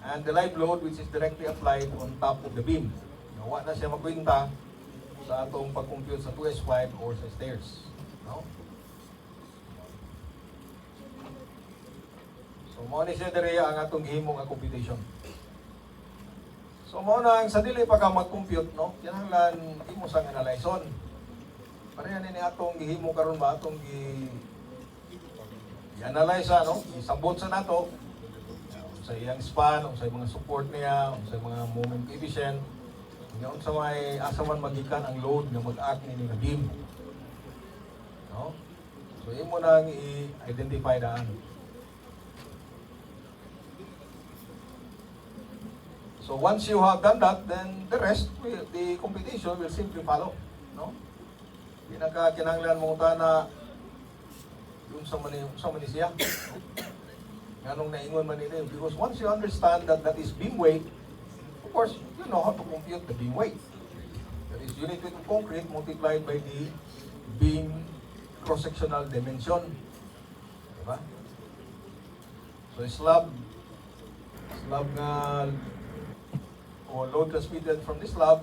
and the live load which is directly applied on top of the beam. Nawa na siya magkwinta sa atong pag-compute sa 2S5 or sa stairs. No? So, mo ni siya diri ang atong gihimong computation. So, mo na ang sa dili pa ka mag-compute, no? Kinahanglan imo sang analyzon. Pareha ni atong gihimo karon ba atong i-analyze no? Isabot sa nato sa iyang span, sa mga support niya, sa mga moment coefficient. Ngayon sa may asa man magikan ang load nga mag-act ni nga beam. No? So imo nang i-identify daan. So once you have done that, then the rest, the competition will simply follow. No? Kinanglan mo na yung sa Manisya. Ganong naingon man nila. Because once you understand that that is beam weight, of course, you know how to compute the beam weight. That is unit weight of concrete multiplied by the beam cross-sectional dimension. Diba? So slab nga o load transmitted from the slab,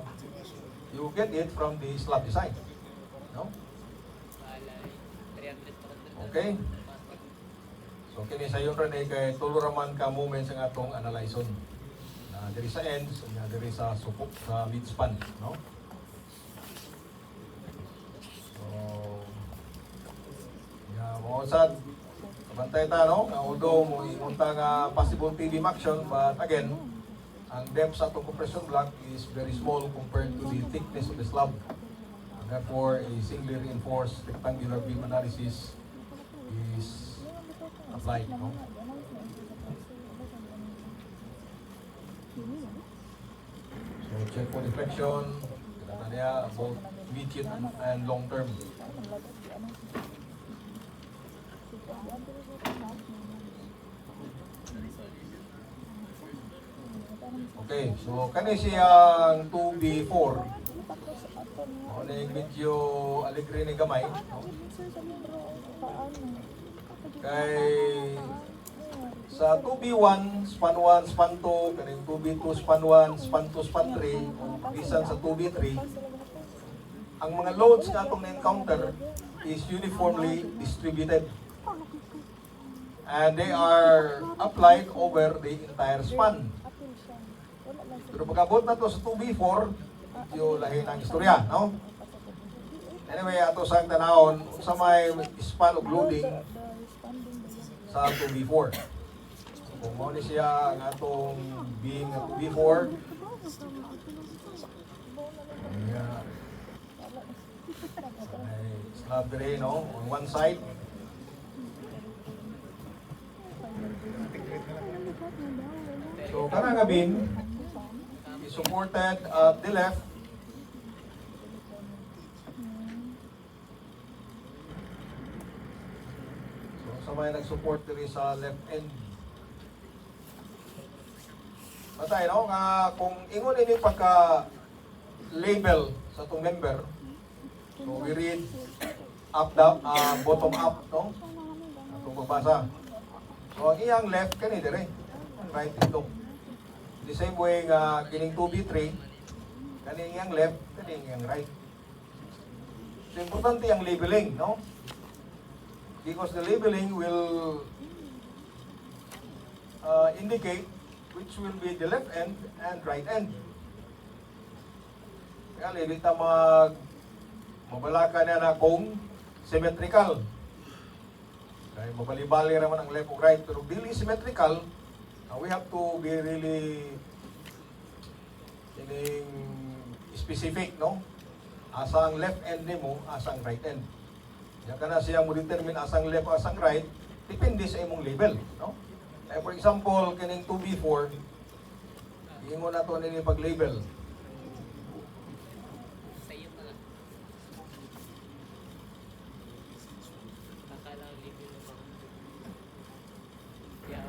you get it from the slab design. No? Okay? So kini sa yun rin kay tuluraman ka moments ang atong analyson. Na diri sa ends, na diri sa supok sa midspan, no? So mo sad bantay ta no, although mo imunta nga possible TBM action, but again, ang depth sa atong compression block is very small compared to the thickness of the slab. And therefore, a singly reinforced rectangular beam analysis is applied. No? So check for deflection, kailangan niya both immediate and long term. Okay, so kani siyang 2B4. Ano yung medyo alegre ni gamay, no? Kay sa 2B1, span 1, span 2, kaning 2B2, span 1, span 2, span 3, o bisan sa 2B3, ang mga loads na itong na-encounter is uniformly distributed. And they are applied over the entire span. Pero pag-abot na to sa 2B4, medyo lahi ng istorya, no? Anyway, ato sang tanahon, sa may span of loading sa 2B4. Kung mo ni siya ang atong being at 2B4, may slab dere, no? On one side. So, kanang nga beam is supported at the left. So, sa may nag-support diri sa left end. Matay, no? Nga, kung ingon ini pagka-label sa itong member, so we read up down, bottom up, no? Atong pagbasa. So, ang iyang left, kani dire. Ang right ito. The same way nga kining 2B3, kaning yang left, kaning yang right. So importante ang labeling, no? Because the labeling will indicate which will be the left end and right end. Kaya hindi ta mabalaka na na kung symmetrical. Kaya mabali-bali naman ang left o right, pero really symmetrical. We have to be really specific, no? Asa ang left end nimo, asa ang right end. Yan ka na siya mo determine asa ang left, asa ang right, depende sa imong label, no? For example, kining 2B4, ingon na to nini pag-label.
Sa'yo na lang. Akala ko libre mo. Yeah.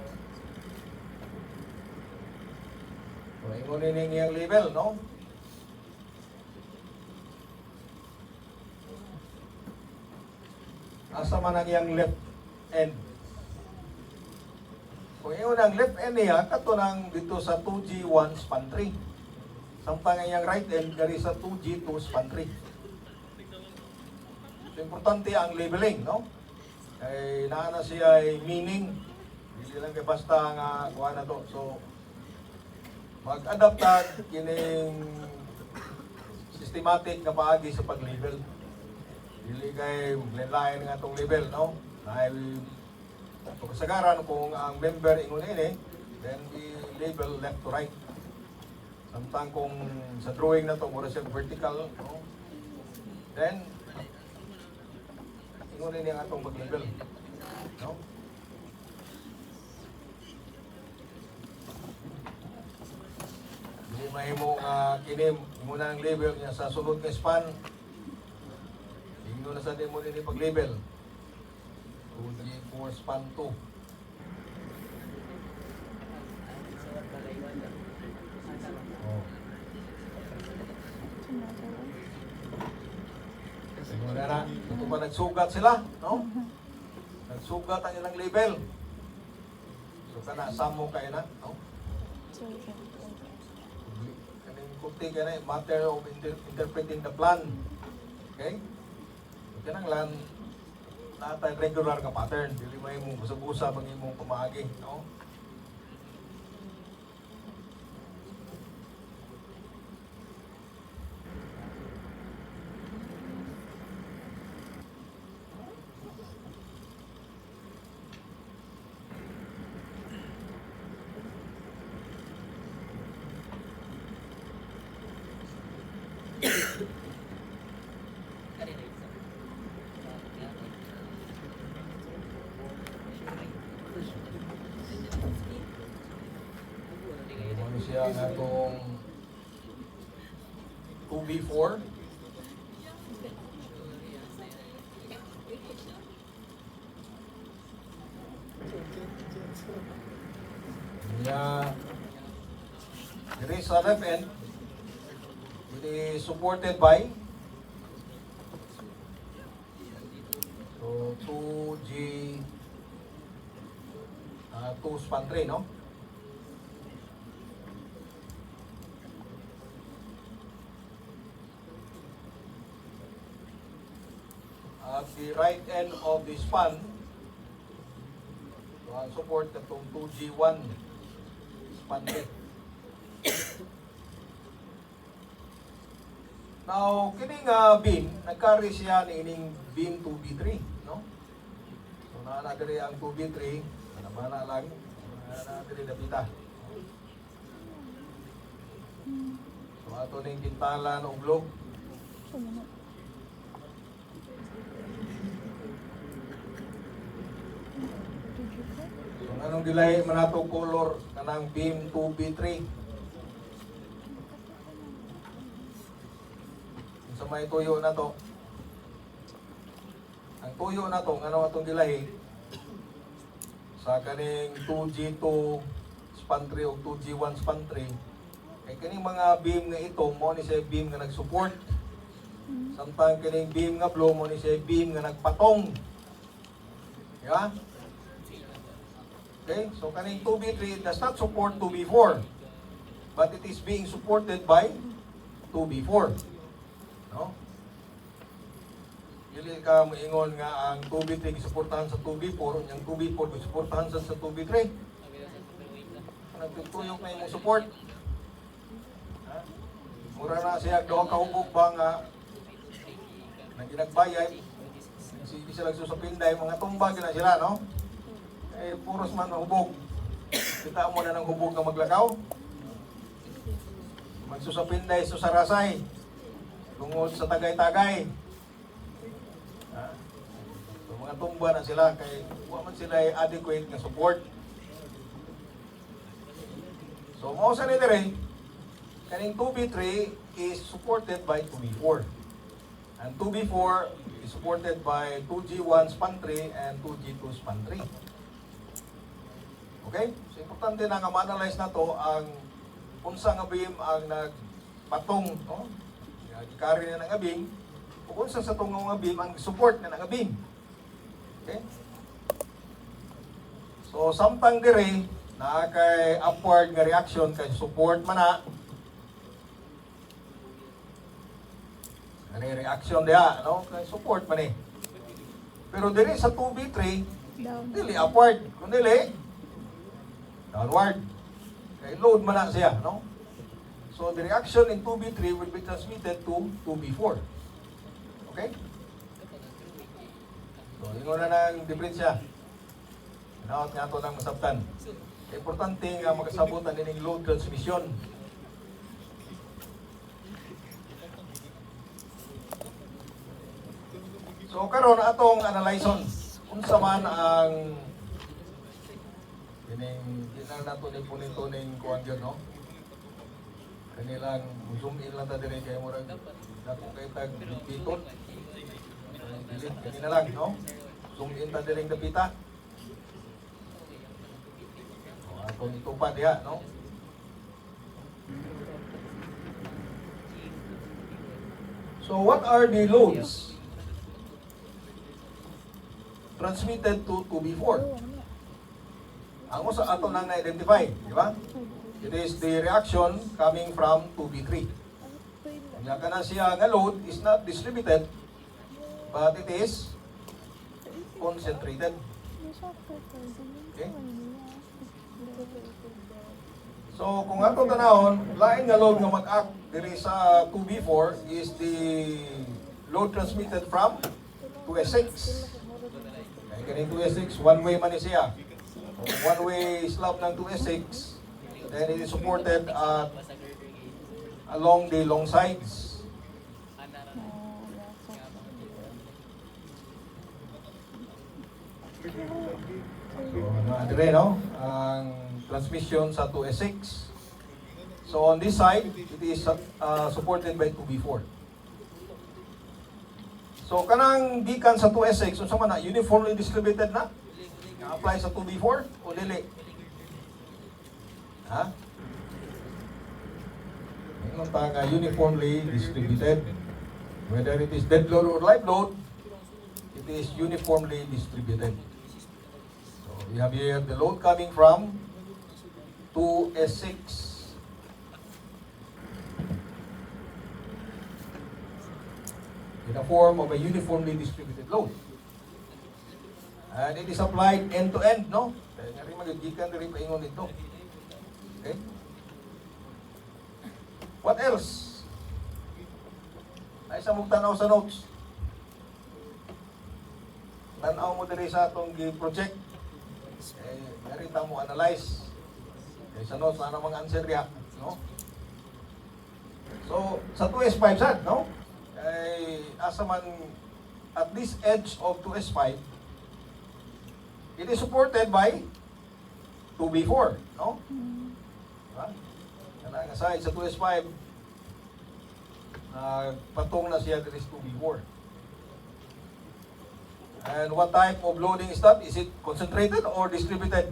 So, ingon nini iyang label, no? Asa man ang iyang left end. Kung ingon ang left end niya, kato nang dito sa 2G1 span 3. Samtang ang iyang right end, gari sa 2G2 span 3. So, importante ang labeling, no? Kay naana siya ay meaning. Hindi lang kay basta nga kuha na to. So, mag-adapt na kining systematic na paagi sa pag-label. Dili kay lain nga itong label, no? Dahil kung kasagaran kung ang member ingon ini, then we label left to right. Samtang kung sa drawing na to, mura siya vertical, no? Then, ingon ini ang atong pag-label, no? Dili mahimo nga kinim muna ang label niya sa sunod nga span. Tingno na sa demo din pag-label. 2G4 span 2. Oh. Tingno na. Ito ba nagsugat sila, no? Nagsugat ang ilang label. So kana samo kayo na, no? Kaning kunti ka na, matter of interpreting the plan. Okay? So kinanglan natay regular ka pattern, dili may mong busa-busa pag imong pamaagi, no? Ano siya nga itong 2B4. Yeah. There is a left end. It is supported by so 2G 2 span 3, no? At the right end of the span, so ang support itong 2G1 span 3. Now, kining beam, nagcarry siya ni ining beam 2B3, no? So, naanagari ang 2B3, manabana lang, naanagari napita. So, ato ning bintala ng ublog. So, anong dilay manato color kanang beam 2B3? Sa may tuyo na to. Ang tuyo na to, ano atong gilahi sa kaning 2G2 span 3 o 2G1 span 3. Kay kaning mga beam nga ito, mo ni siya beam nga nag-support. Samtang kaning beam nga blue, mo ni siya beam nga nagpatong. Yeah? Okay, so kaning 2B3 does not support 2B4, but it is being supported by 2B4. No? Dili ka moingon nga ang 2B3 gisuportahan sa 2B4, yung 2B4 gisuportahan sa 2B3. Nagtutuyok na yung support. Ha? Mura na siya doon kahubog ba nga nang ginagbayay. Sige sila susapinday, mga tumbag na sila, no? Eh, puros man hubog. Kita mo na ng hubog na maglakaw. Magsusapinday, susarasay. Tungod sa tagay-tagay. Ha? So, mga tumba na sila kay wala man sila adequate na support. So mo sa ni dire, kaning 2B3 is supported by 2B4. And 2B4 is supported by 2G1 span 3 and 2G2 span 3. Okay? So importante na nga ma-analyze na to ang unsa nga beam ang nagpatong, no? Carry na ng abing, o kung sa tungong nga beam, ang support na ng abing. Okay? So, samtang dire, na kay upward nga reaction, kay support man na, reaction diya, no? Kay support man eh. Pero dire sa 2B3, dili upward, kung dili, downward. Kay load man na siya, no? So the reaction in 2B3 will be transmitted to 2B4. Okay? So, yun na ng diferensya. Naot nga ito ng masabtan. Importante nga makasabutan din yung load transmission. So, karon atong analyson. Unsa man ang kining nato ni punito ning kuan gyud, no? Kanilang zoom in lang ta dire kay murag dako kay tag pitot. Delete kanina lang, no? Zoom in ta dire dapita. O atong itupad diha, no? So what are the loads transmitted to 2B4? Ang usa ato nang na-identify, di ba? It is the reaction coming from 2B3. Kanya ka na siya nga load is not distributed, but it is concentrated. Okay? So kung ato tanahon, lain nga load nga mag-act diri sa 2B4 is the load transmitted from 2S6. Kaya kaning 2S6, one way man ni siya. One way slab ng 2S6, then it is supported along the long sides. So, dire, no? Ang transmission sa 2S6. So, on this side, it is supported by 2B4. So, kanang gikan sa 2S6, unsa man na, uniformly distributed na? Apply sa 2B4 o dili? Ha? Ingon ta nga uniformly distributed. Whether it is dead load or live load, it is uniformly distributed. So we have here the load coming from 2S6. In the form of a uniformly distributed load. And it is applied end-to-end, no? Kaya nga rin magigikan rin paingon nito. Okay? What else? Ay sa tanaw sa notes. Tanaw mo diri sa atong gi-project. Eh, narita mo analyze. Eh, sa notes na mga answer react, no? So, sa 2S5 sad, no? Ay, asa man at this edge of 2S5, it is supported by 2B4, no? Diba? Kanang aside sa 2S5, patong na siya dito is 2B4. And what type of loading is that? Is it concentrated or distributed?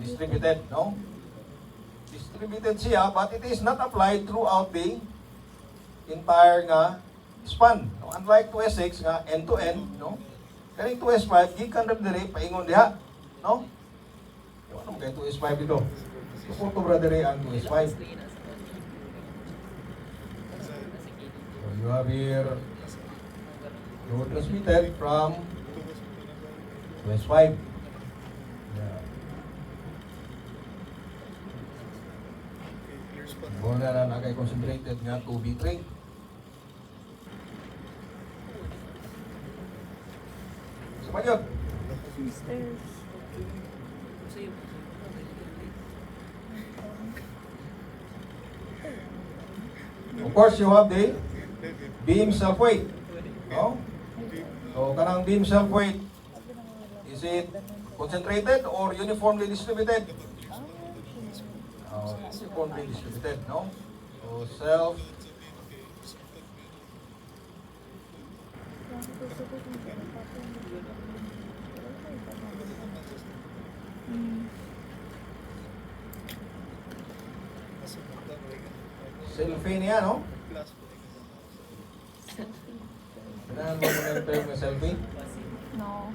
Distributed, no? Distributed siya, but it is not applied throughout the entire nga span. No? Unlike 2S6 nga end-to-end, no? Kaning 2S5, gikan rin diri, paingon diha. No? Ano mo kayo 2S5 dito? Suporto bra diri ang 2S5. So you have here load transmitted from 2S5. Yeah. Wala na nakay concentrated nga 2B3. Sumayod.
Stairs.
Of course, you have the beam self-weight. No? So, kanang beam self-weight, is it concentrated or uniformly distributed? Uniformly distributed, no? So, self selfie niya, no? Kailangan mo muna yung term na selfie?
No.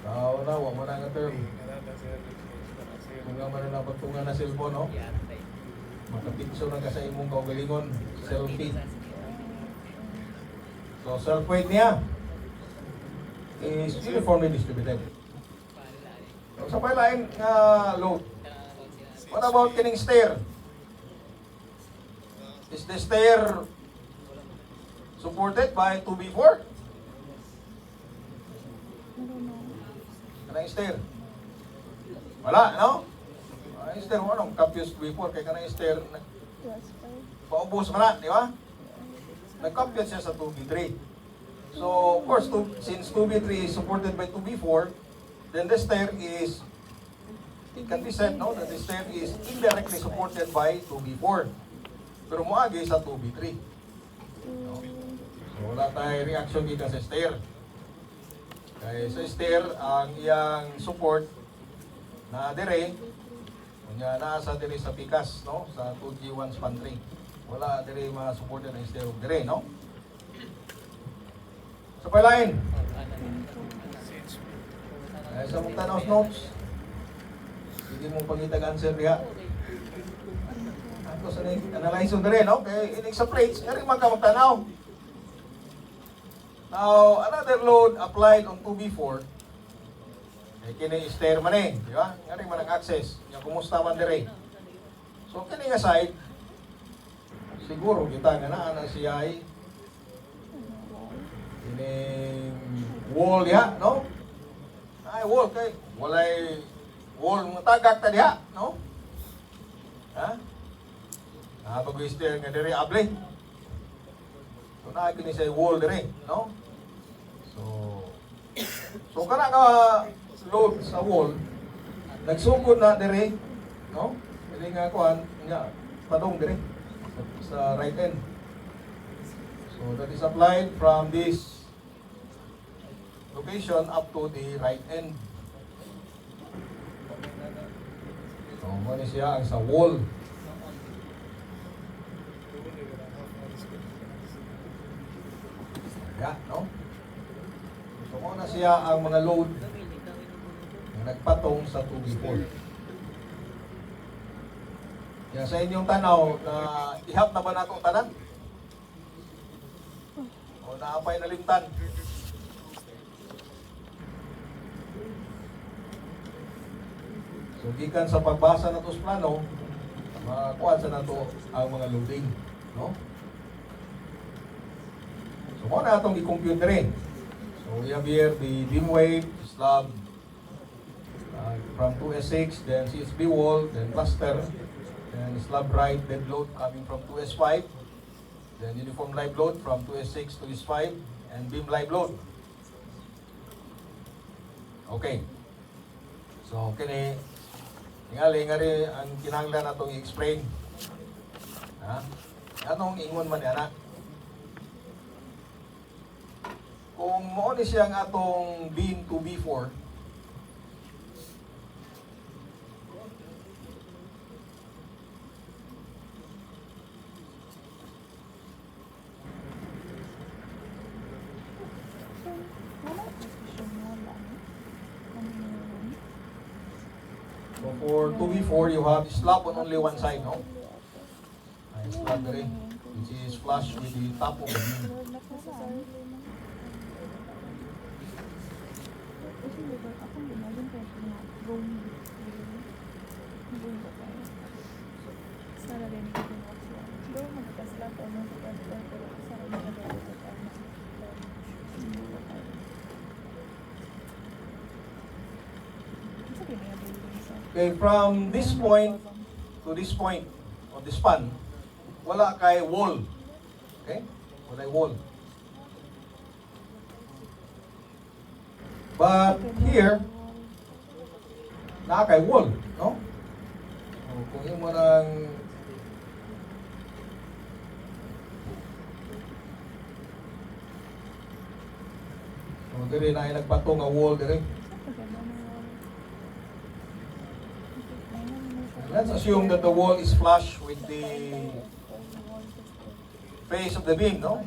Tao na, huwag mo na nga term. Kung nga man na pagtungan na cellphone, no? Makapikso na ka sa imong kaugalingon. Selfie. So, self-weight niya is uniformly distributed. So, sa palain nga load. What about kining stair? Is the stair supported by 2B4?
I don't know.
Kanang stair? Wala, no? Ang stair, anong confused B4? Kaya kanang stair,
Plus 5.
paubos man na, di ba? Nag-compute siya sa 2B3. So, of course, since 2B3 is supported by 2B4, then the stair is it can be said, no, that the stair is indirectly supported by 2B4. Pero moagi sa 2B3. No? So wala tayong reaction dito sa stair. Kaya sa stair, ang iyang support na dire, kanya nasa dire sa pikas, no, sa 2G1 span 3. Wala dire ma-supported ang stair dire, no? So palain. Ay sa mong tanaw notes. Hindi mo pangitag answer diha. Ato sa analyze dire, no? Kay inig sa plates, ngari man ka magtanaw. Now, another load applied on 2B4. Eh, kini stair man eh, di ba? Ngari man ang access. Yung kumusta man dire. So, kini nga side, siguro kita nga na siya ay kining wall ya, no? Ay, wall kay walay wall mo tagak ta diha, no? Ha? Bago stair nga dire able. So na kini say wall dire, no? So kana ka load sa wall nagsugod na dire, no? Dili nga kuan nga padong dire sa right end. So that is applied from this location up to the right end. So mo ni siya ang sa wall. Yeah, no? So mo na siya ang mga load na nagpatong sa 2B4. Kaya sa inyong tanaw na ihap na ba natong tanan? O naapay na limtan? So gikan sa pagbasa na to sa plano, makuha sa nato ang mga loading, no? So mo na itong i-compute rin. So we have here the beam weight, slab from 2S6, then CSB wall, then cluster, then slab right dead load coming from 2S5, then uniform live load from 2S6 to S5, and beam live load. Okay. So kini tingali nga rin ang kinahanglan natong i-explain. Ha? Anong ingon man yan, ha? Kung mo ni siya ang atong beam 2B4, so for 2B4, you have slab on only one side, no? Ay, slab na rin, which is flush with the top of the beam. Okay, from this point to this point of the span, wala kay wall. Okay? Wala wall. But here, na kay wall, no? So, kung yung mo ng so, dire na ay nagpatong nga wall dire. Let's assume that the wall is flush with the face of the beam, no?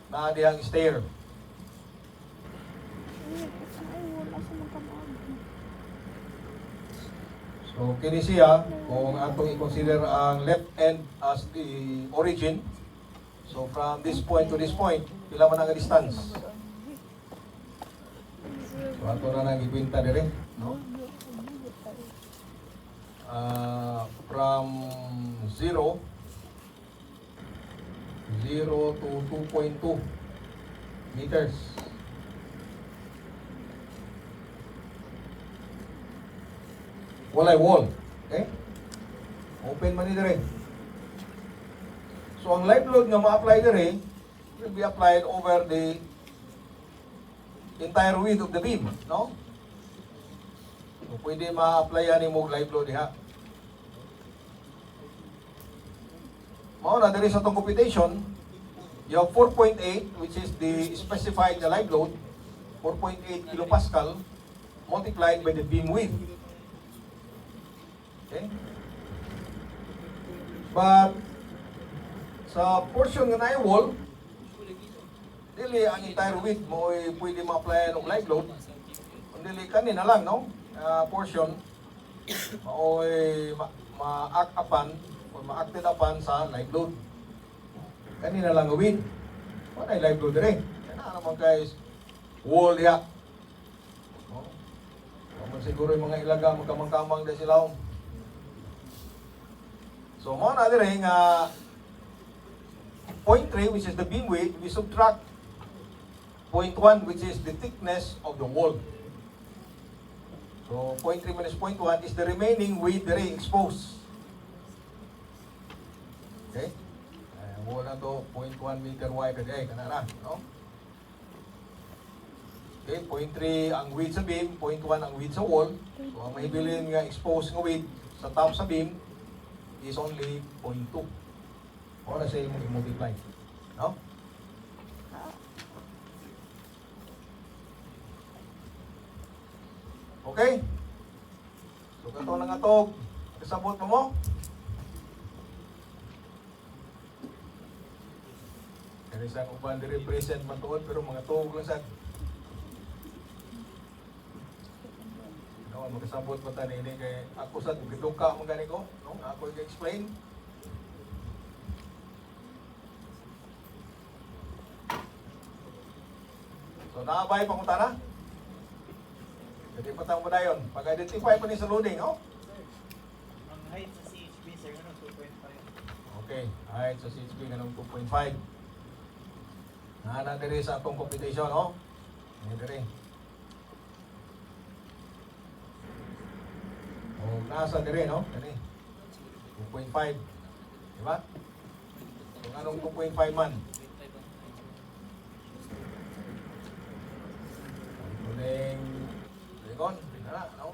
Na diyang stair. So, kini siya, kung atong i-consider ang left end as the origin, so from this point to this point, pila man ang distance? So, ato na nang ibinta dire, no? From 0 to 2.2 meters. Walay wall. Okay? Open man ni dire. So ang live load nga ma-apply dire will be applied over the entire width of the beam, no? So, pwede ma-applyan ni mo live load diha. Mauna, there is itong computation. You have 4.8, which is the specified na live load, 4.8 kilopascal, multiplied by the beam width. Okay? But, sa portion nga na wall, dili ang entire width mo ay pwede ma-apply ng live load. Kung dili kanina lang, no? Portion, maoy ma-act upon o ma-acted upon sa live load. Kanina lang gawin. Wala yung live load rin. Kaya naman guys, wall ya. No? Naman siguro yung mga ilaga, magkamang-kamang na sila. So, mo na rin nga 0.3, which is the beam width, we subtract 0.1, which is the thickness of the wall. So, 0.3 minus 0.1 is the remaining width rin exposed. Okay? Wall na to, 0.1 meter wide today, kanana, no? Okay, 0.3 ang width sa beam, 0.1 ang width sa wall. So, ang mahibilin nga exposed nga width sa top sa beam is only 0.2. O na siya yung i-multiply. No? Okay? So, kato na nga to, kasabot mo. Kaya isang uban di-represent matuod, pero mga tuog lang sa makasabot pa tayo ini kay ako sa giduka mo gani ko, no? Ako i-explain. So naabay pangutana. Jadi patang padayon, pag-identify pa ni sa loading, no?
Ang height sa CHP, sir, ano, 2.5.
Okay, height sa CHP ganun 2.5. Nana diri sa atong computation, no? Ini diri. O nasa dire, no? Kani. 2.5. Diba? So anong 2.5 man? Kuning lingon, na, no?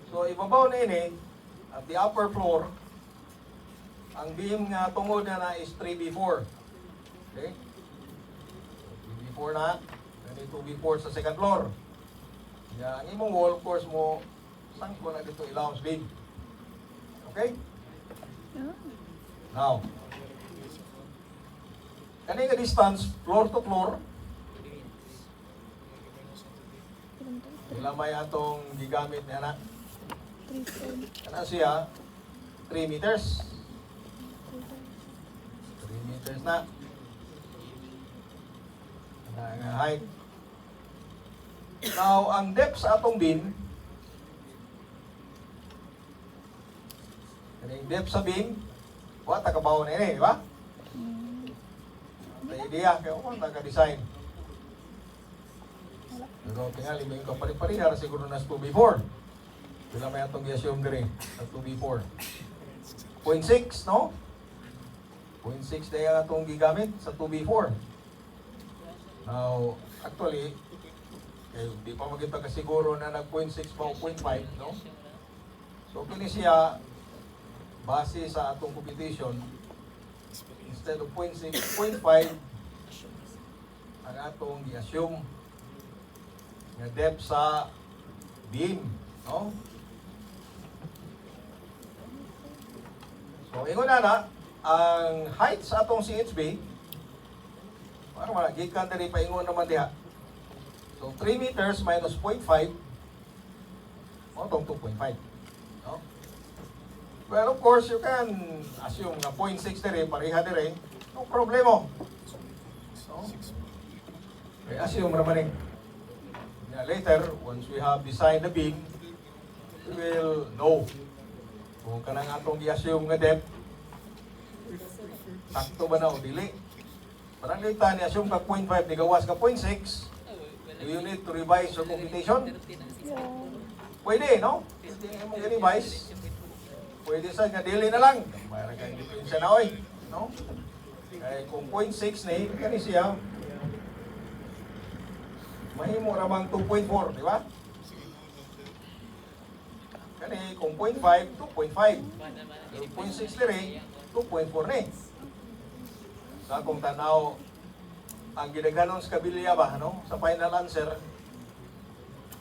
So ibabaw na ini at the upper floor, ang beam nga tungod na is 3B4. Okay? 3B4 na. 2B4 sa second floor. Ang imong wall, of course, mo sangko na dito ilawang beam. Okay? Now, kani nga distance, floor to floor, ilamay atong gigamit niya na. Kana siya, 3 meters. 3 meters na. Ang height. Now, ang depth sa atong beam, yung depth sa beam, wala tagabaw na yun, di ba? May idea, kaya kung taga-design. Pero tingali, may kapari-parihar, siguro na sa 2B4. Bila may atong i-assume din sa 2B4. 0.6, no? 0.6 na yung atong gigamit sa 2B4. Now, actually, di pa maging pagkasiguro na nag-0.6 pa o 0.5, no? So, kini siya, base sa atong computation, instead of 0.6, 0.5, ang atong i-assume na depth sa beam, no? So, ingon na, ang height sa atong CHB, parang wala, gikan na rin paingon naman diha. So, 3 meters minus 0.5, o itong 2.5. No? Well, of course, you can assume na 0.6 na rin, pareha na rin, no problemo. No? Okay, assume naman rin. Yeah, later, once we have designed the beam, we will know kung kanang atong i-assume nga depth, sakto ba na o dili. Parang later, ni-assume ka 0.5, nigawas ka 0.6, do you need to revise your computation? Pwede, no? Pwede mong i-revise. Pwede sa nga dili na lang. Mayroon kayong diferensya na, oy. No? Kaya kung 0.6 na, kani siya, mahimo ramang 2.4, di ba? Kani kung 0.5, 2.5. Kung 0.63, 2.4 ni. Sa akong tanaw, ang ginaganon sa kabilya ba, no? Sa final answer,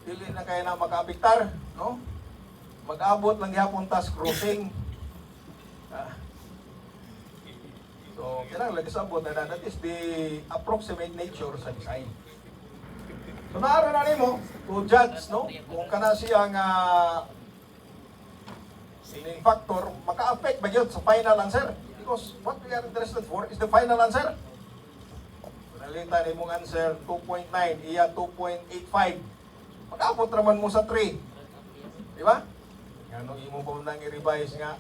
dili na kaya na makaapiktar, no? Mag-abot lang yapon task crossing. Ah. So, kailangan lagi sa abot na that is the approximate nature sa design. So, naaro na nimo to judge, no? Kung kana siyang sining factor, maka-affect ba yun sa final answer? Because what we are interested for is the final answer. Nalita ni mong answer 2.9, iya 2.85. Mag-abot naman mo sa 3. Di ba? Ano imo po nang i-revise nga.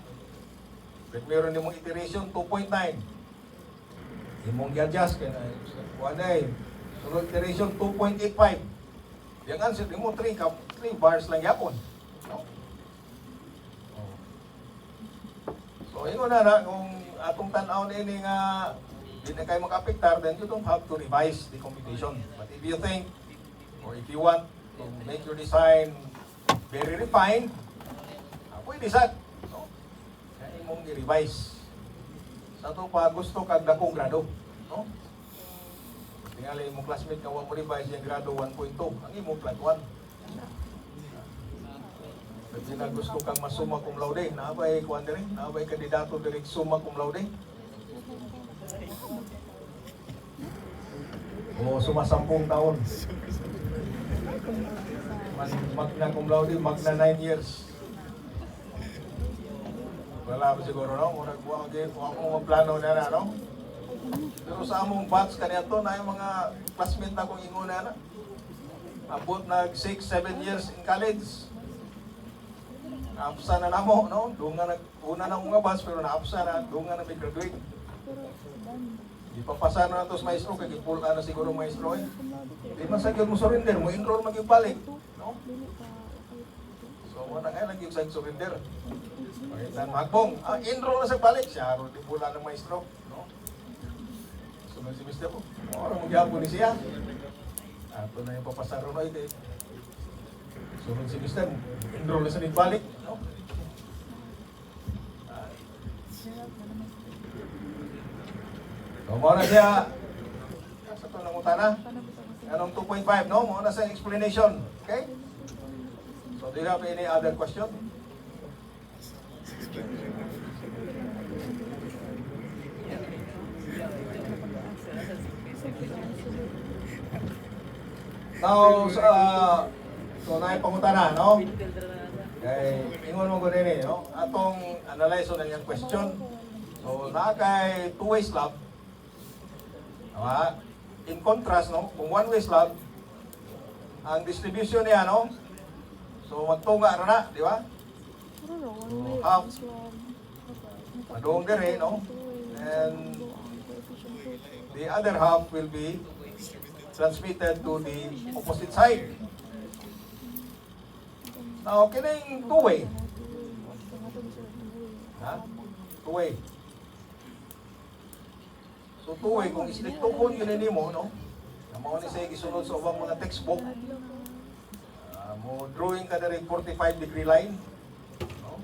But meron din mong iteration 2.9. Imong i-adjust kaya na. Kuanay. Sunod iteration 2.85. Yung answer mo 3 bars lang yapon. No? So, ingon na kung atong tanaw na ini nga di na kayo makapiktar, then you don't have to revise the computation. But if you think, or if you want to make your design very refined, pwede sad. No? Kaya imong i-revise. Sa ito pa, gusto kag dakong grado. No? Tingali imong classmate ka mo revise yung grado 1.2. Ang imong flat 1. Kasi na gusto kang masuma cum laude, naabay kuan diri, naabay kandidato diri summa cum laude. O suma 10 taon. Magna cum laude, magna 9 years. Wala pa siguro, no? Kung nagbuha kung akong plano na, no? Pero sa among batch kaniya to, na yung mga classmate na kong inguna na. Abot nag 6-7 years in college. Naapsa na namo, no? Doon nga una na mga batch, pero naapsa na, doon nga nag-graduate. Di pa pasa na ito sa maestro, kaya pull na siguro maestro eh. Di man sa mo surrender, mo enroll mag-ibalik, no? So, wala nga lang yung sa surrender. Pagkitan magbong, enroll na sa balik siya, ro di pula ng maestro, no? Sunod si Mr. po, orang magyapon ni siya. Ato na yung papasaro na ito. Sunod si Mr. enroll na sa nagbalik, no? So, mo na siya, sa ito nangutana, anong 2.5, no? Mo na sa explanation, okay? So, do you have any other question? Now, so naipangutana, no? Kay, ingon mo ko din no? Atong analyze na yung question. So, kay two-way slab, in contrast, no? Kung one-way slab, ang distribution niya, no? So, magtunga na, di ba? Half. Madung dire, no? And the other half will be transmitted to the opposite side. Now, kining two-way. Two-way. So, two-way, kung isliktukon yun mo, no? Namaw ni sa gisunod sa ubang mga textbook, mo drawing ka na rin 45-degree line. No?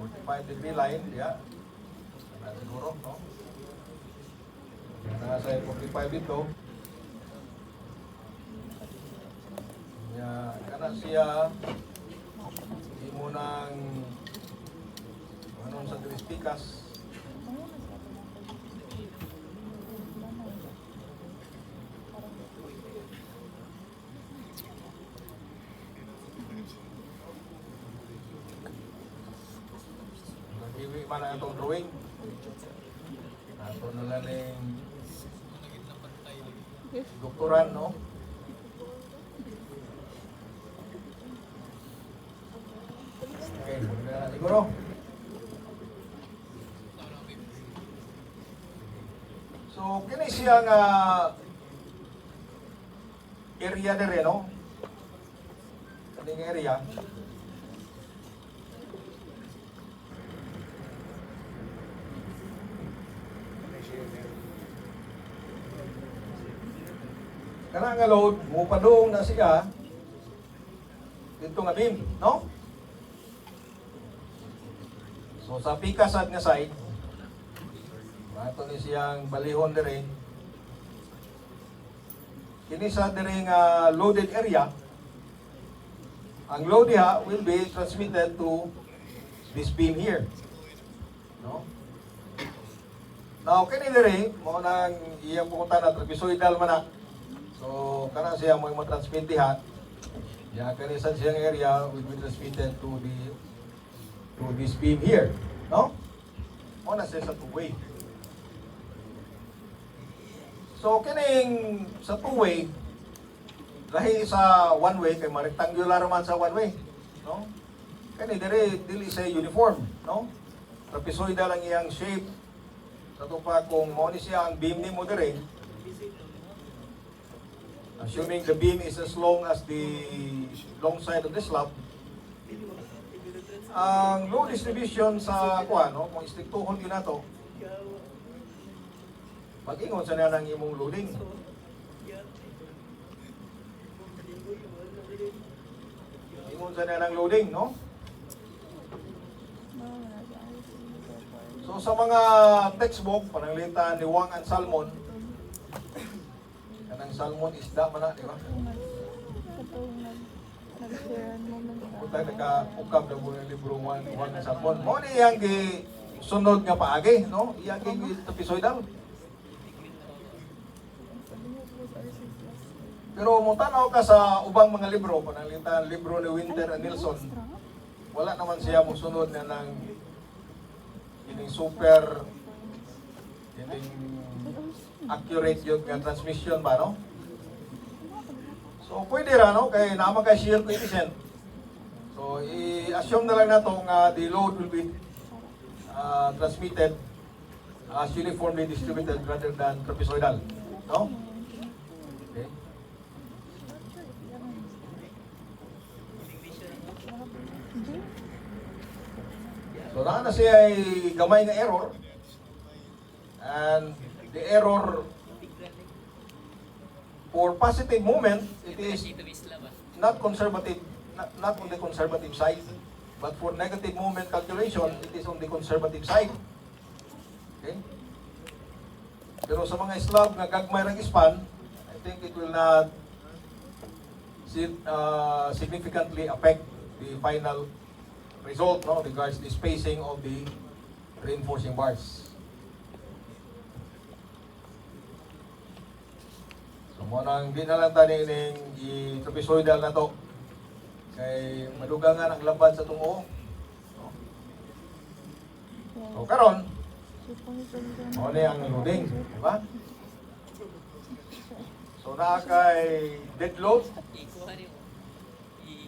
45-degree line, yeah. Siguro, no? Nasa 45 ito. Kana siya imo nang anong sa kristikas. Nag-iwi man ang itong drawing. Ato na lang yung doktoran, no? Okay, siguro. So, kini siyang area dire, no? Kaning area. kana nga load mo padung na siya dito nga beam, no? So sa pikasad nga side, ato ni siyang balihon dire. Kini sa dire nga loaded area, ang load diha will be transmitted to this beam here. No? Now kini dire mo nang iyang pukunta na trapezoidal man na. So kana siya mo transmit diha. Ya kani sa siyang area will be transmitted to this beam here, no? Mo na siya sa two-way. So kining sa two-way lahi sa one-way kay rectangular man sa one-way, no? Kani dire dili sa uniform, no? Trapezoidal ang iyang shape. Sa pa kung mo ni siya ang beam nimo dire, assuming the beam is as long as the long side of the slab, ang load distribution sa kuan, no, kung istiktuhon yun nato, mag-ingon sa na ng imong loading. Ingon sa na ng loading, no? So sa mga textbook, pananglitan ni Wang and Salmon, kanang salmon isda man na, di ba? Punta naka-ukab na po ng libro Wang and Salmon. Mo ni iyang sunod nga paagi, no? Iyang trapezoidal. Pero mo tanaw ka sa ubang mga libro, pananglitan libro ni Winter and Nilsson, wala naman siya mo sunod na ng ining super ining accurate yung transmission ba, no? So pwede ra, no? Kay naman kay shear coefficient. So i-assume na lang nato nga the load will be transmitted as uniformly distributed rather than trapezoidal, no? Okay. So na siya ay gamay nga error, and the error for positive movement, it is not conservative, not on the conservative side, but for negative movement calculation, it is on the conservative side. Okay? Pero sa mga slab nga gagmay ng span, I think it will not significantly affect the final result, no, regards the spacing of the reinforcing bars. So mo nang di na lang tani ning i-trapezoidal na to kay madugangan ang laban sa tungo. No? So karon mo ni ang loading, di ba? So naa kay dead load,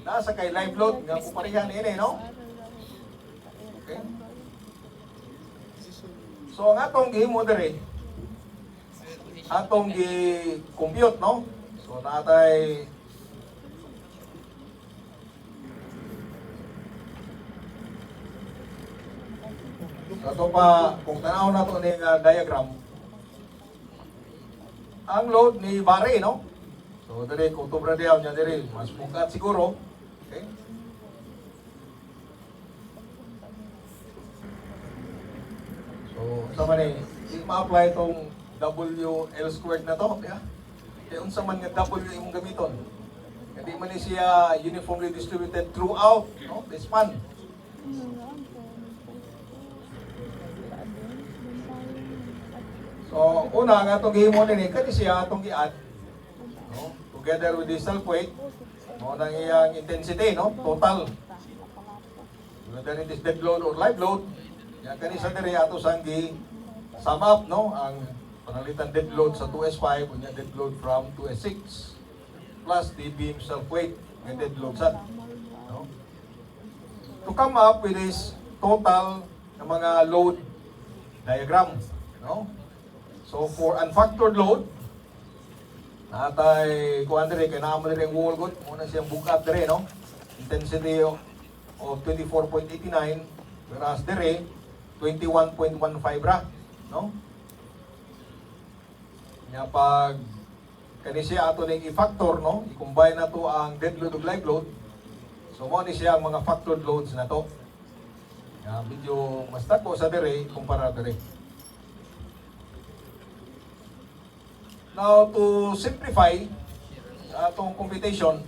nasa kay live load nga kuparihan ini, no? Okay. So ang atong gihimo diri, atong gi-compute, no? So natay ato pa kung tanaw nato ning diagram, ang load ni Barre, no? So diri kung tubra diaw nya diri mas bukat siguro. Okay? So sama ni ma-apply itong WL squared na to, yeah? Kaya unsa man nga W imong gamiton. Hindi man ni siya uniformly distributed throughout, no? The span. So una nga itong gihimo nini, kani siya itong gi-add, no? Together with the self weight, mo nang iyang intensity, no? Total. Whether it is dead load or live load, yan kani sa diri ato sang gi sum up, no? Ang panalitan dead load sa 2S5 unya dead load from 2S6 plus the beam self weight and dead load sad, no? To come up with this total ng mga load diagram, no? So for unfactored load, natay kuan diri kay naa mo diri ang wall good, muna siyang bukat diri, no? Intensity of 24.89 whereas diri 21.15 ra, no? Nya pag kani siya ato ning i-factor, no? I-combine na to ang dead load ug live load. So mo ni siya ang mga factored loads na to. Medyo mas dako sa dire kumpara dire. Now to simplify atong computation,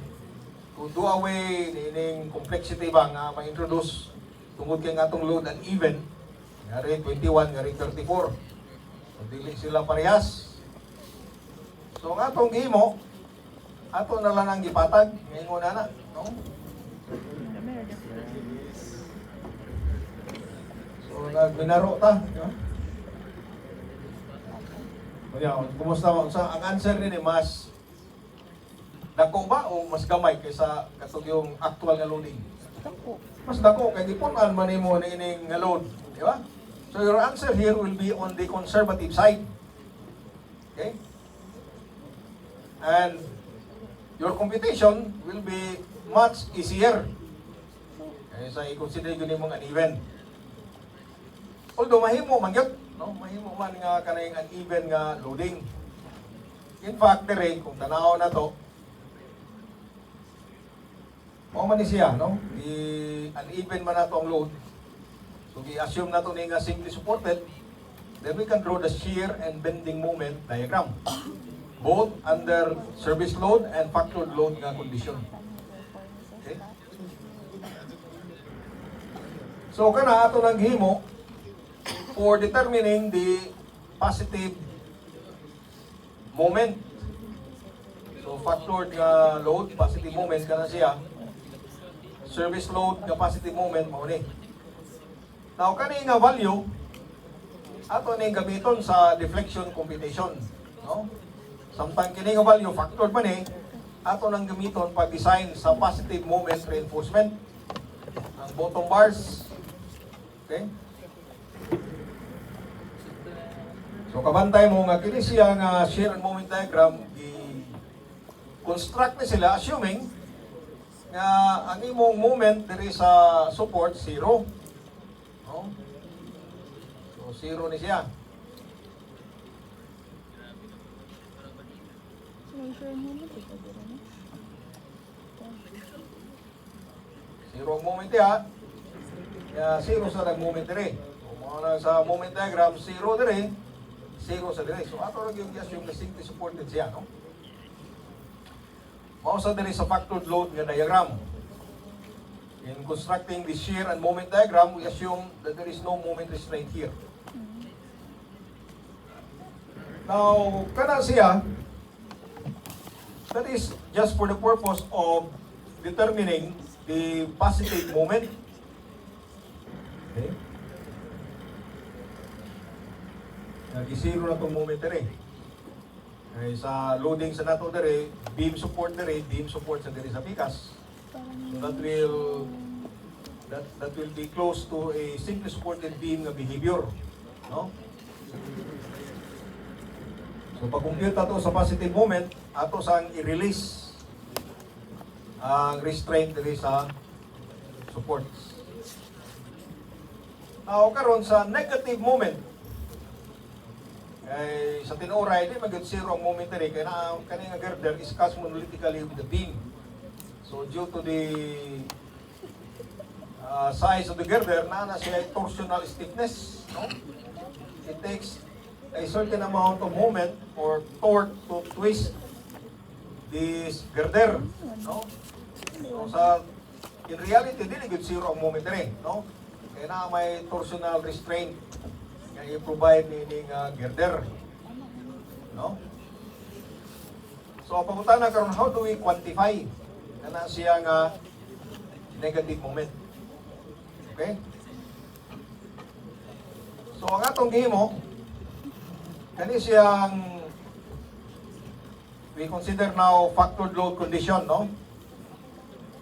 to do away ning complexity ba nga ma-introduce tungod kay nga atong load and even ngari 21 ngari 34. So dili sila parehas. So ang atong gihimo ato na lang ang gipatag ngayon na, no? So nagbinaro ta, no? Kaya kumusta mo sa ang answer ni mas dako ba o mas gamay kaysa katong yung actual nga loading?
Dako.
Mas dako kay gipunan man nimo ni ining nga load, di ba? So your answer here will be on the conservative side. Okay? And your computation will be much easier. Kaysa i-consider yun mong uneven. Although mahimo man gyud, no? Mahimo man nga kanang uneven nga loading. In fact, dire kung tanaw na to, mao man ni siya, no? Uneven man nato ang load. So i-assume nato ni nga simply supported, then we can draw the shear and bending moment diagram. Both under service load and factored load nga condition. Okay? So kana ato nang gihimo for determining the positive moment. So factored nga load, positive moment kana siya. Service load nga positive moment mao ni. Now kani nga value ato ni gamiton sa deflection computation, no? Samtang kini nga value factored man ato nang gamiton pag design sa positive moment reinforcement. Ang bottom bars. Okay? So kabantay mo nga kini siya nga shear and moment diagram i-construct ni sila assuming nga ang imong moment diri sa support zero. No? So zero ni siya. Zero ang moment ya. Kaya zero sa nag-moment dire. So mga sa moment diagram, zero dire. Zero sa dire. So ato rin yung assume na simply supported siya, no? Mao sa dire sa factored load nga diagram. In constructing the shear and moment diagram, we assume that there is no moment restraint here. Now, kana siya, that is just for the purpose of determining the positive moment. Okay? Nag-zero na itong moment dire. Okay, sa loading sa nato dire, beam support sa dire sa pikas. So that will be close to a simply supported beam nga behavior, no? So pag-compute ato sa positive moment, ato sang i-release ang restraint diri sa supports. Now karon sa negative moment, ay sa tinuray di magud zero ang moment diri kay na kani nga girder is cast monolithically with the beam. So due to the size of the girder, na siya torsional stiffness, no? It takes a certain amount of moment or torque to twist this girder, no? So in reality, dili gud zero ang moment rin, no? Kaya na may torsional restraint nga i-provide ni girder, no? So pamunta na karon, how do we quantify na siya nga negative moment? Okay? So ang atong gihimo, kani siyang we consider now factored load condition, no?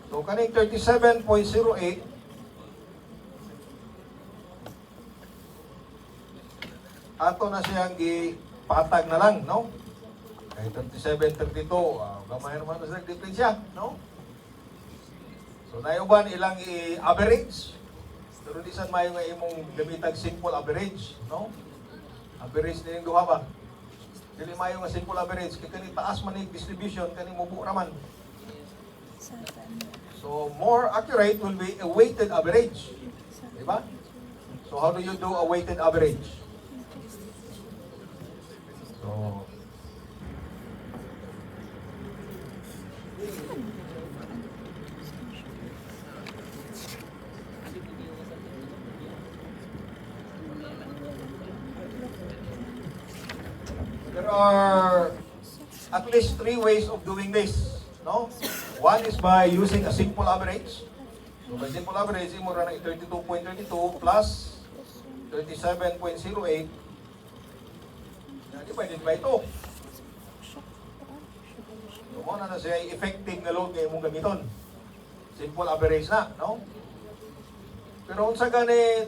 So kani 37.08 ato na siyang gipatag na lang, no? Kay 37.32, gamay naman na sa diferensya, no? So nayuban ilang i-average. Pero di san mayo nga imong gamitag simple average, no? Average din duha ba? Dili mayo nga simple average kay kani taas man ni distribution kani mubo raman. So more accurate will be a weighted average. Diba? So how do you do a weighted average? So there are at least 3 ways of doing this, no? One is by using a simple average. So by simple average, imo ra na 32.32 plus 37.08 divided by 2. So mo na siya effective nga load nga imong gamiton. Simple average na, no? Pero unsa gani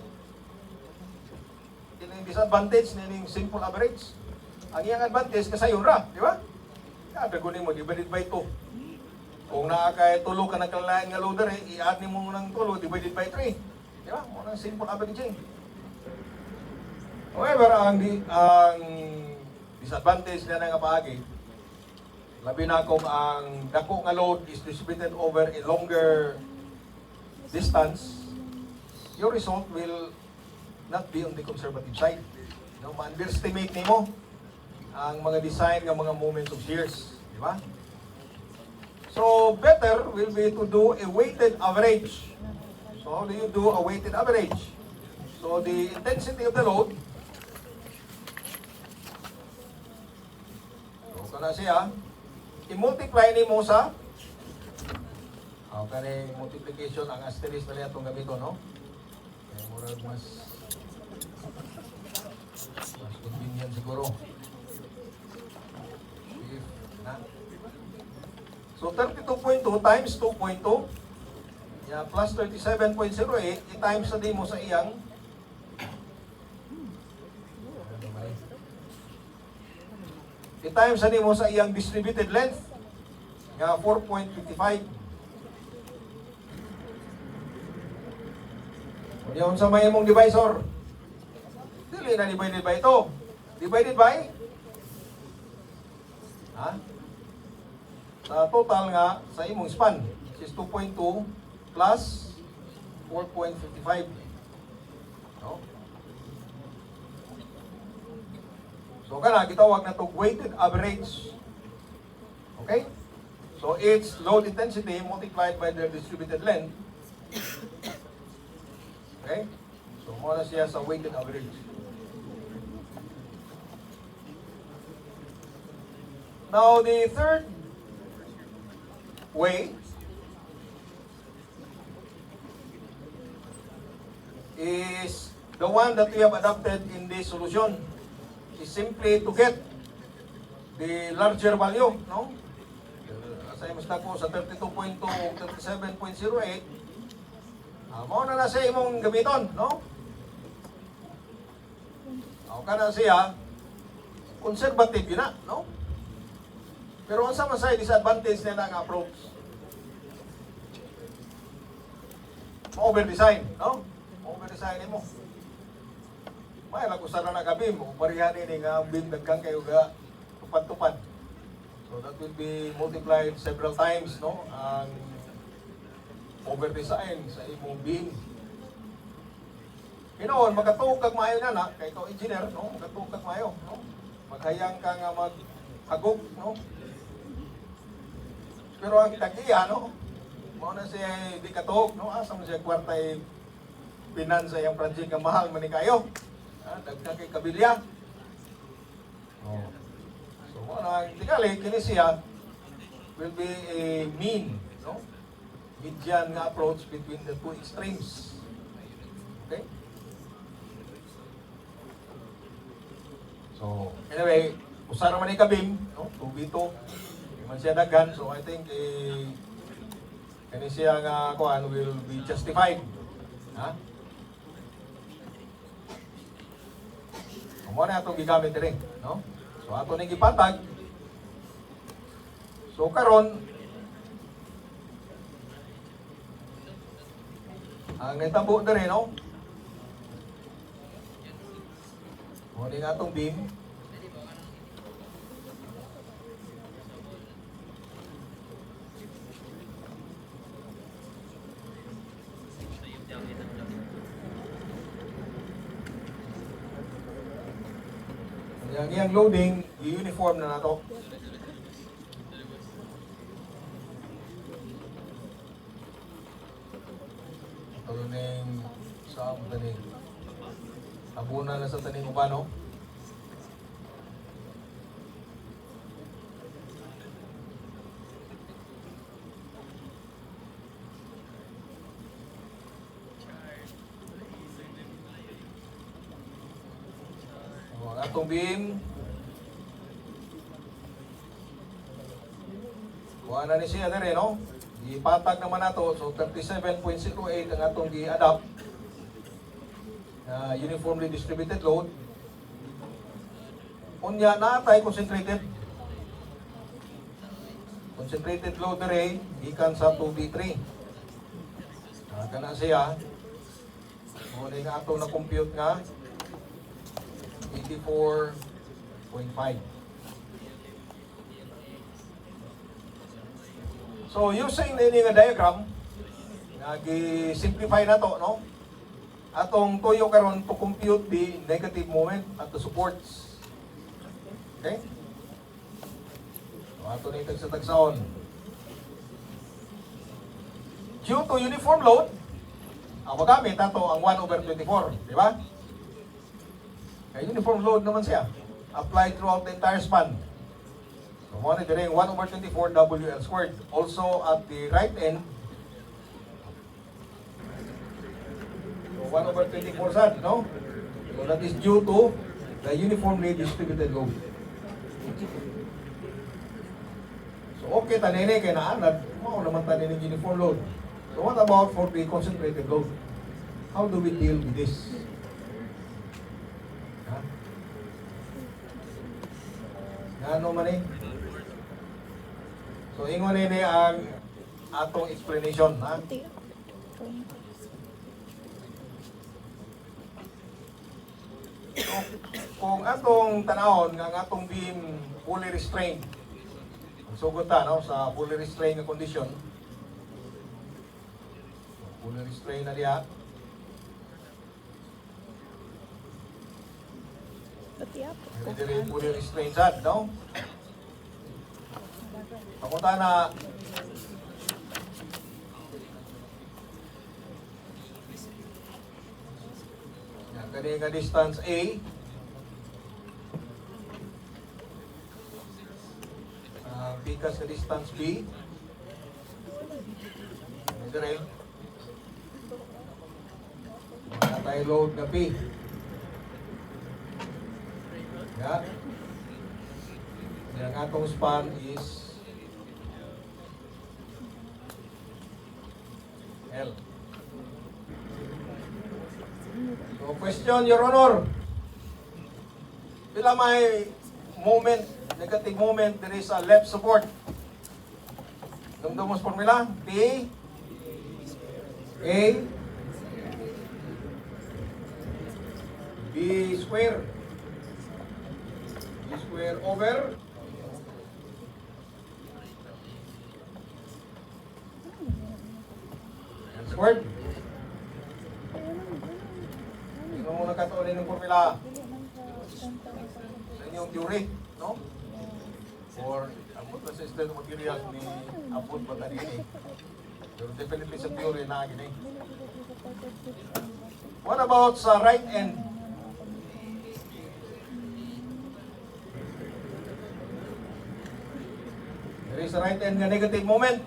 kining disadvantage ning simple average? Ang iyang advantage kasayon ra, di ba? Kada kunin mo divided by 2. Kung naa kay tulo ka nagkalain nga loader, i-add nimo ng tulo divided by 3. Di ba? Mo nang simple averaging. However, ang disadvantage na nga paagi, labi na kung ang dako nga load is distributed over a longer distance, your result will not be on the conservative side. No, ma-underestimate nimo ang mga design ng mga moments of shears, di ba? So better will be to do a weighted average. So how do you do a weighted average? So the intensity of the load, so kana siya, i-multiply nimo sa kani multiplication ang asterisk na itong gamiton, no? Kaya murag mas convenient siguro. So 32.2 times 2.2 plus 37.08 i-times na din mo sa iyang i-times na din mo sa iyang distributed length nga 4.55. Yun sa may imong divisor. Dili na divided by ito. Divided by sa total nga sa imong span is 2.2 plus 4.55. No? So kana gitawag na to weighted average. Okay? So it's load intensity multiplied by the distributed length. Okay? So mo na siya sa weighted average. Now the third way is the one that we have adopted in this solution is simply to get the larger value, no? Asay mas nako sa 32.2 o 37.08. Mao na sa imong gamiton, no? Kana siya conservative yun na, no? Pero ang sama sa disadvantage nila ang approach. Over-design, no? Over-design mo. May lakusara na gabi mo, barihan ini nga beam dagkang kayo ga tupad-tupad. So that will be multiplied several times, no? Ang over-design sa imong beam. Hinoon, magkatuog kag maayo na kay ito engineer, no? Magkatuog kag maayo, no? Maghayang ka nga maghagog, no? Pero ang tagiya, no? Mao na siya di katuog, no? Asa mo siya kwartay pinansa yung project nga mahal man ni kayo. Dagdag kay kabilya. Oh. So mo na tingali kini siya will be a mean, no? Median nga approach between the two extremes. Okay? So, anyway, usara man ni kabim, no? 2v2. Di man siya daghan, so I think kani siya nga kuan will be justified. Ha? Mo na atong gigamit diri, no? So ato ning gipatag. So karon ang nitabo diri, no? Mo ning atong beam. Yang loading, i-uniform na nato. Ito ning sa taning abuna na sa taning ubano. Ang atong beam kuha na ni siya dere, no? Ipatag naman nato, so 37.08 ang atong gi-adapt na uniformly distributed load. Unya natay concentrated load dere gikan sa 2B3. Kana siya muna nga atong na-compute nga 84.5. So using nini nga diagram, nagi-simplify na to, no? Atong tuyo karon to compute the negative moment at the supports. Okay? So ato ni sa tagsaon. Due to uniform load, ang magamit ato ang 1/24, di ba? Kaya uniform load naman siya. Applied throughout the entire span. So, monitoring 1/24 WL squared. Also, at the right end, so 1/24 sad, no? So, that is due to the uniformly distributed load. So, okay, tanene kay naanad, mao naman tanene uniform load. So, what about for the concentrated load? How do we deal with this? Ha? Ano man eh? So, ingon ini ang atong explanation, ha? Kung atong tanahon nga ang atong beam fully restrained, sugod ta, no, sa fully restrained nga condition, fully restrained na diya. Hindi fully restrained sad, no? Pakunta na yan, kani nga distance A, pikas sa distance B, ito rin tayo load na P. Yeah. Ang atong span is L. So question, Your Honor. Bila may moment, negative moment, there is a left support. Dumdumos formula, P A B square over L squared. Tingnan mo na katuloy ng formula sa inyong theory, no? For abot na sa strength of materials ni abot ba kanini. Pero definitely sa theory na gini. What about sa right end? There is a right end nga negative moment.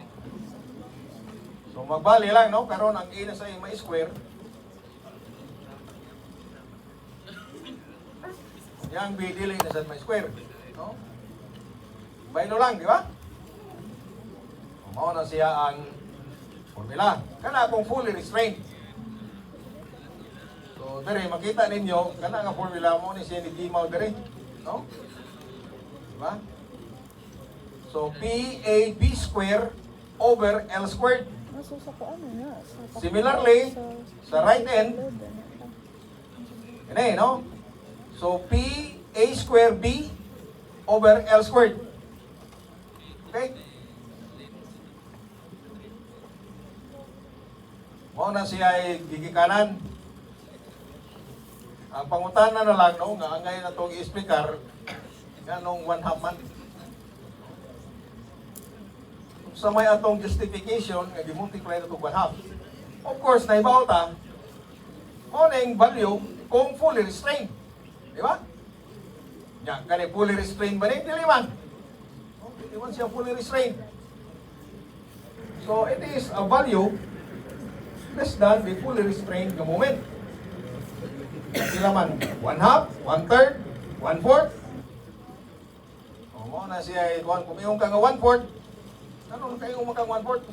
So magbali lang, no? Karon ang A na sa ima square. Yang B dili na sa ima square, no? Baylo lang, di ba? Mao na siya ang formula. Kana akong fully restrained. So dere makita ninyo kana nga formula mo ni siya ni Dimaw dere, no? Di ba? So, PAB square over L squared. Similarly, sa right end, yan no? So, PA square B over L squared. Okay? Mao na siya ay gigikanan. Ang pangutana na lang, no, nga angay na itong i-explicar, nga nung 1/2 man. Sa may atong justification, nga i-multiply na itong 1/2. Of course, naibaw ta, o na yung value kung fully restrained. Di ba? Yan, kani fully restrained ba rin? Dili man. Dili man siya fully restrained. So, it is a value less than the fully restrained na moment. Sila man, 1/2, 1/3, 1/4. O, mo na siya, kung iyong ka nga 1/4, ano kayo makang 1/4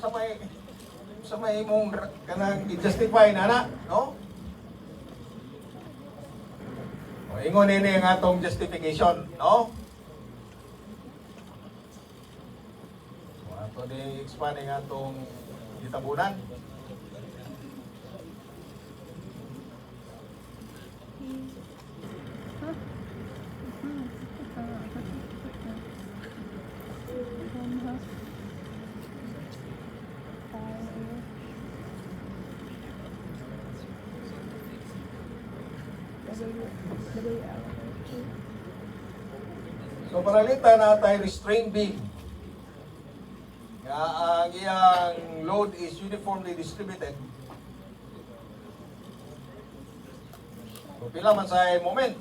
sa may mong kanang i-justify na na, no? O, ingon nini ang atong justification, no? O, ato di expand ang atong gitabunan. So panalita na tayo restrained beam. Nga ang iyang load is uniformly distributed. So pila man sa moment.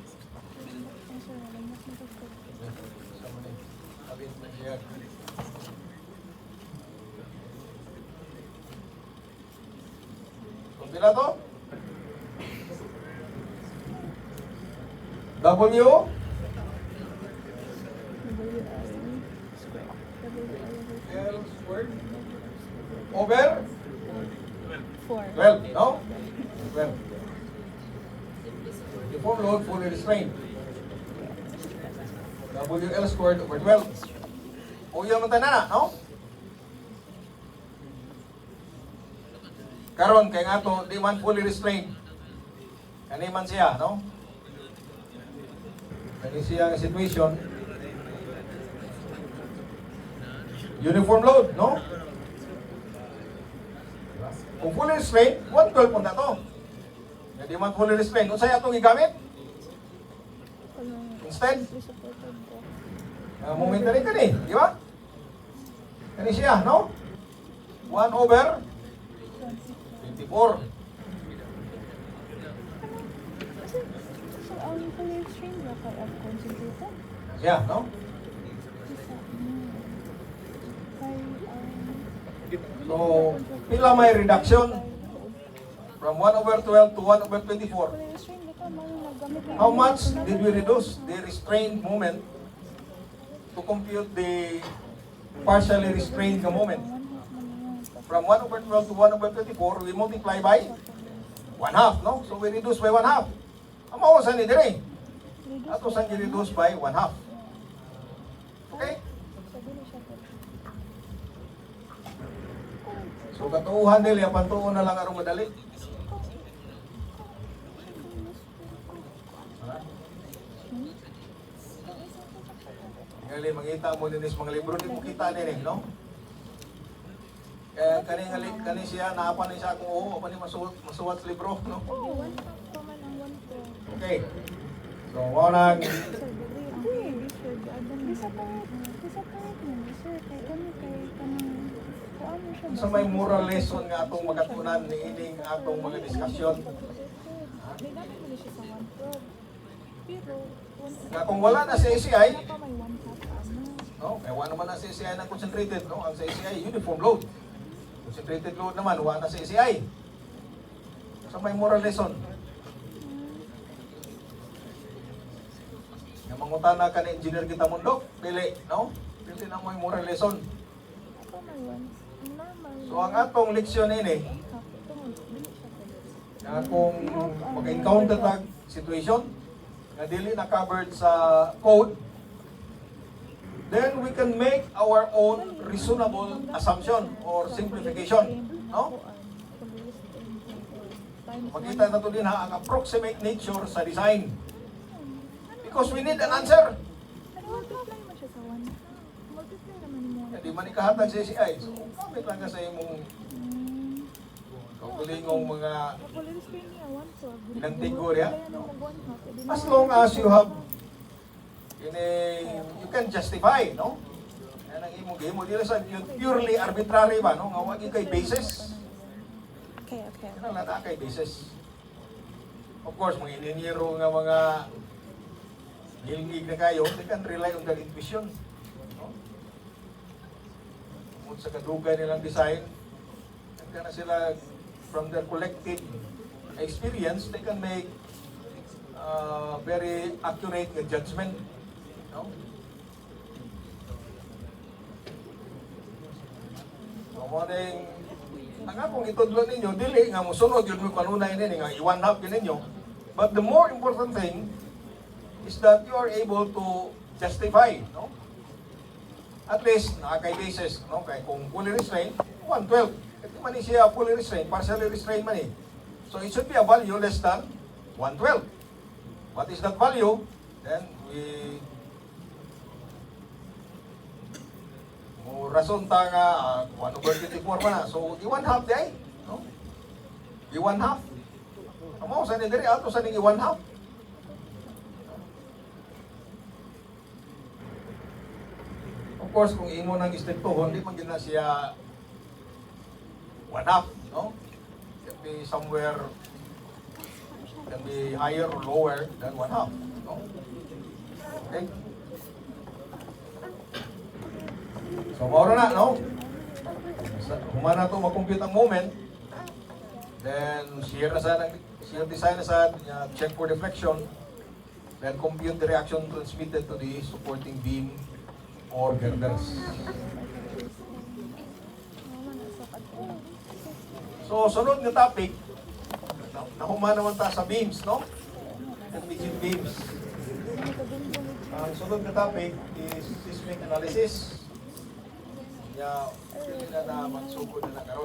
So pila to? W L squared over 12, no? 12. Uniform load fully restrained. WL squared over 12. O yun man na, no? Karon kay nga to, di man fully restrained. Kani man siya, no? Kani siya ang situation. Uniform load, no? Kung fully restrained, 112 po na to. Hindi man fully restrained. Kung sa'yo itong igamit? Instead? Momentary ka ni, di ba? Kani siya, no? 1 over 24.
So, ang fully extreme na kaya concentrated?
Siya, no? So, pila may reduction from 1 over 12 to 1 over 24. How much did we reduce the restrained moment to compute the partially restrained moment? From 1 over 12 to 1 over 24, we multiply by 1/2, no? So we reduce by 1/2. Ang mawasan ni dire. Ato sang i-reduce by 1/2. Okay? So katuuhan nila, pantuon na lang arong madali. Ngali, mangita mo din is mga libro, di mo kita nila, no? Kaya kani siya, naapan niya sa akong oo, ni masuwat sa libro, no? Okay. So, mo nang sa may moral lesson nga atong magatunan ni ining atong mga diskusyon. Nga kung wala na sa ACI, no, kaya wala naman na sa ACI ng concentrated, no? Ang sa ACI, uniform load. Concentrated load naman, wala na sa ACI. Sa may moral lesson. Nga mangutana ka na engineer kita mundo, pili, no? Pili na mo yung moral lesson. So ang atong leksyon ini, na kung mag-encounter tag situation na dili na covered sa code, then we can make our own reasonable assumption or simplification, no? Makita na to din ha, ang approximate nature sa design. Because we need an answer. Di man ikahatag sa ACI. So, kapit lang ka sa imong kaulingong mga ilang tinggo niya. No? As long as you have you can justify, no? Yan ang imong gihimo dili sa yun purely arbitrary ba, no? Nga wagi kay basis.
Okay, okay.
Yan ang lata kay basis. Of course, mga inhinyero nga mga gilngig na kayo, they can rely on their intuition. No? Kung sa kadugay nilang design, na sila from their collective experience, they can make very accurate judgment. No? So, morning, ang akong itudlo ninyo, dili nga musunod yun mo kanunay nini, nga i-one-up yun ninyo. But the more important thing is that you are able to justify, no? At least, nakakay basis, no? Kaya kung fully restrained, 112. Ito man siya fully restrained, partially restrained man eh. So it should be a value less than 112. What is that value? Then we rason ta nga 1/24 pa na. So i-one half day, no? I-one half. Amo sa ni diri ato sa ning i-one half. Of course, kung imo nang istriktohon, di man gina siya one half, no? Can be somewhere, can be higher or lower than one half, no? Okay? So, maura na, no? Humana to makompute ang moment. Then, shear design na sa check for deflection. Then, compute the reaction transmitted to the supporting beam or girders. So, sunod nga topic, nahuma naman ta sa beams, no? Rigid beams. Ang sunod nga topic is seismic analysis. Pwede na magsugod na karon.